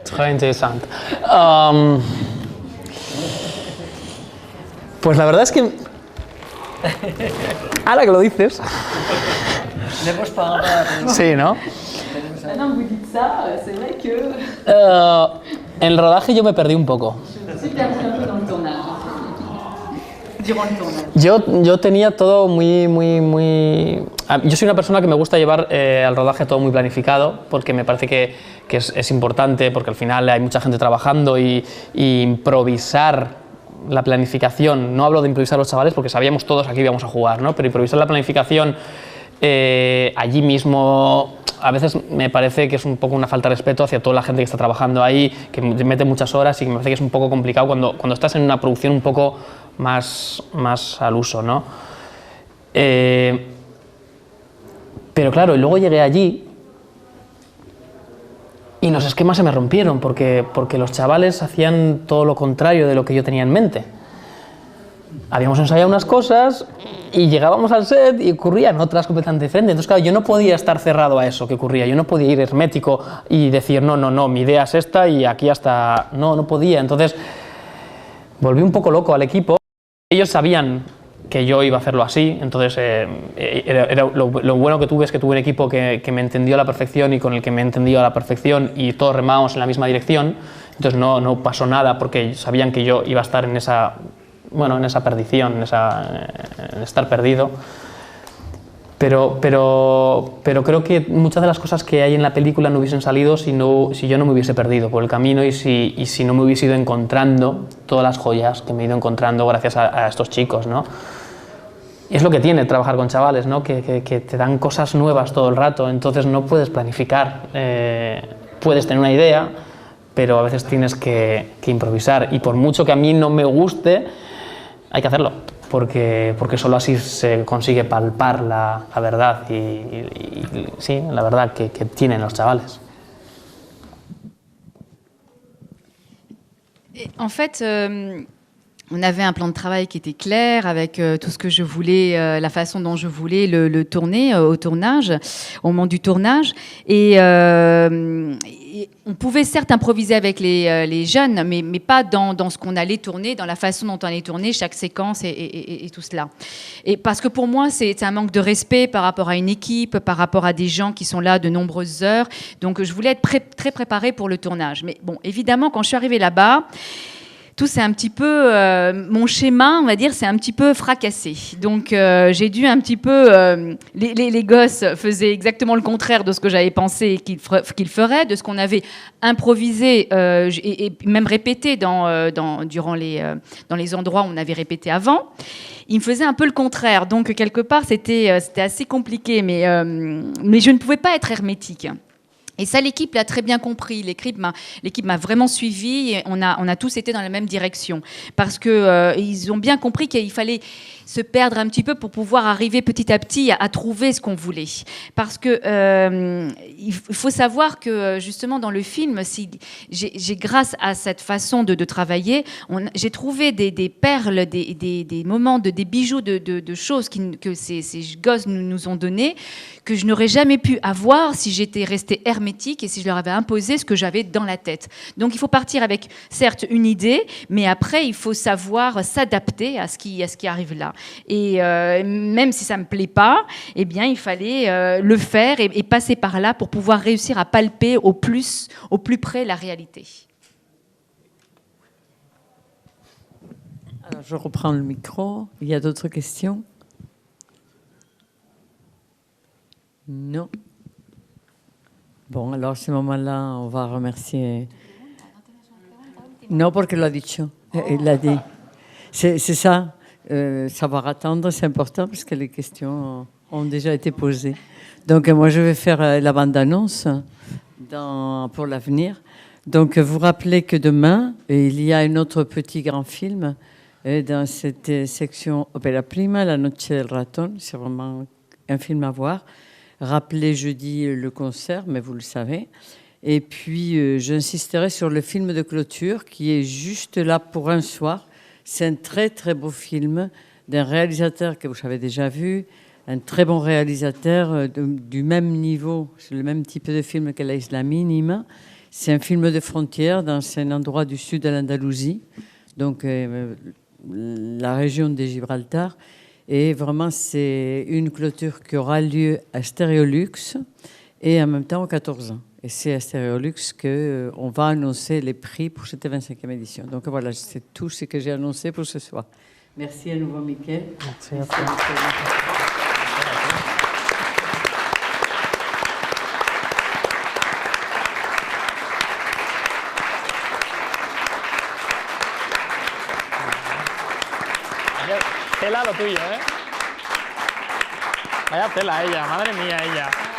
Très intéressant. Pues la verdad es que, ahora que lo dices, sí, ¿no? Maintenant que vous dites ça, c'est vrai que... en el rodaje yo me perdí un poco. Yo tenía todo muy... Yo soy una persona que me gusta llevar al rodaje todo muy planificado, porque me parece que es importante, porque al final hay mucha gente trabajando y improvisar la planificación, no hablo de improvisar los chavales porque sabíamos todos aquí íbamos a jugar, ¿no? Pero improvisar la planificación allí mismo a veces me parece que es un poco una falta de respeto hacia toda la gente que está trabajando ahí, que mete muchas horas y que me parece que es un poco complicado cuando estás en una producción un poco más al uso, ¿no? Pero claro, y luego llegué allí y los esquemas se me rompieron porque los chavales hacían todo lo contrario de lo que yo tenía en mente. Habíamos ensayado unas cosas y llegábamos al set y ocurrían otras completamente diferentes. Entonces, claro, yo no podía estar cerrado a eso que ocurría. Yo no podía ir hermético y decir, no, mi idea es esta y aquí hasta... No podía. Entonces, volví un poco loco al equipo. Ellos sabían que yo iba a hacerlo así, entonces lo bueno que tuve es que tuve un equipo que me entendió a la perfección y con el que me entendió a la perfección y todos remábamos en la misma dirección, entonces no pasó nada porque sabían que yo iba a estar en esa perdición, en estar perdido. Pero creo que muchas de las cosas que hay en la película no hubiesen salido si yo no me hubiese perdido por el camino y si no me hubiese ido encontrando todas las joyas que me he ido encontrando gracias a estos chicos, ¿no? Y es lo que tiene trabajar con chavales, ¿no? Que te dan cosas nuevas todo el rato, entonces no puedes planificar. Puedes tener una idea, pero a veces tienes que improvisar. Y por mucho que a mí no me guste, hay que hacerlo. Porque solo así se consigue palpar la verdad y sí, la verdad que tienen los chavales. En fait, on avait un plan de travail qui était clair avec tout ce que je voulais, la façon dont je voulais le tourner au tournage, au moment du tournage. Et on pouvait certes improviser avec les jeunes, mais pas dans ce qu'on allait tourner, dans la façon dont on allait tourner chaque séquence et tout cela. Et parce que pour moi, c'est un manque de respect par rapport à une équipe, par rapport à des gens qui sont là de nombreuses heures. Donc je voulais être très préparée pour le tournage. Mais bon, évidemment, quand je suis arrivée là-bas, tout c'est un petit peu, mon schéma, on va dire, c'est un petit peu fracassé. Donc j'ai dû un petit peu, les gosses faisaient exactement le contraire de ce que j'avais pensé qu'ils feraient, de ce qu'on avait improvisé et même répété dans les endroits où on avait répété avant. Ils me faisaient un peu le contraire. Donc quelque part, c'était assez compliqué, mais je ne pouvais pas être hermétique. Et ça, l'équipe l'a très bien compris. L'équipe m'a vraiment suivi. Et on a tous été dans la même direction. Parce qu'ils ont bien compris qu'il fallait se perdre un petit peu pour pouvoir arriver petit à petit à trouver ce qu'on voulait. Parce que il faut savoir que justement dans le film, j'ai grâce à cette façon de travailler, j'ai trouvé des perles, des moments, des bijoux de choses que ces gosses nous ont donné, que je n'aurais jamais pu avoir si j'étais restée hermétique et si je leur avais imposé ce que j'avais dans la tête. Donc il faut partir avec certes une idée, mais après il faut savoir s'adapter à ce qui arrive là. Et même si ça me plaît pas, eh bien il fallait le faire et passer par là pour pouvoir réussir à palper au plus près la réalité. Alors, je reprends le micro. Il y a d'autres questions? Non. Bon, alors à ce moment-là, on va remercier. Non, porque lo ha dicho. Il l'a dit. C'est ça. Savoir attendre, c'est important parce que les questions ont déjà été posées. Donc, moi, je vais faire la bande-annonce pour l'avenir. Donc, vous rappelez que demain, il y a un autre petit grand film dans cette section Opera Prima, La Noche del Ratón. C'est vraiment un film à voir. Rappelez jeudi le concert, mais vous le savez. Et puis, j'insisterai sur le film de clôture qui est juste là pour un soir. C'est un très, très beau film d'un réalisateur que vous avez déjà vu, un très bon réalisateur du même niveau, c'est le même type de film que La Isla Mínima. C'est un film de frontière dans un endroit du sud de l'Andalousie, donc la région de Gibraltar. Et vraiment, c'est une clôture qui aura lieu à Stéréolux et en même temps au 14 ans. Et c'est à Stéréolux qu'on va annoncer les prix pour cette 25e édition. Donc voilà, c'est tout ce que j'ai annoncé pour ce soir. Merci à nouveau, Michael. Merci. Tela lo tuyo, ¿eh? Vaya tela ella, madre mía ella.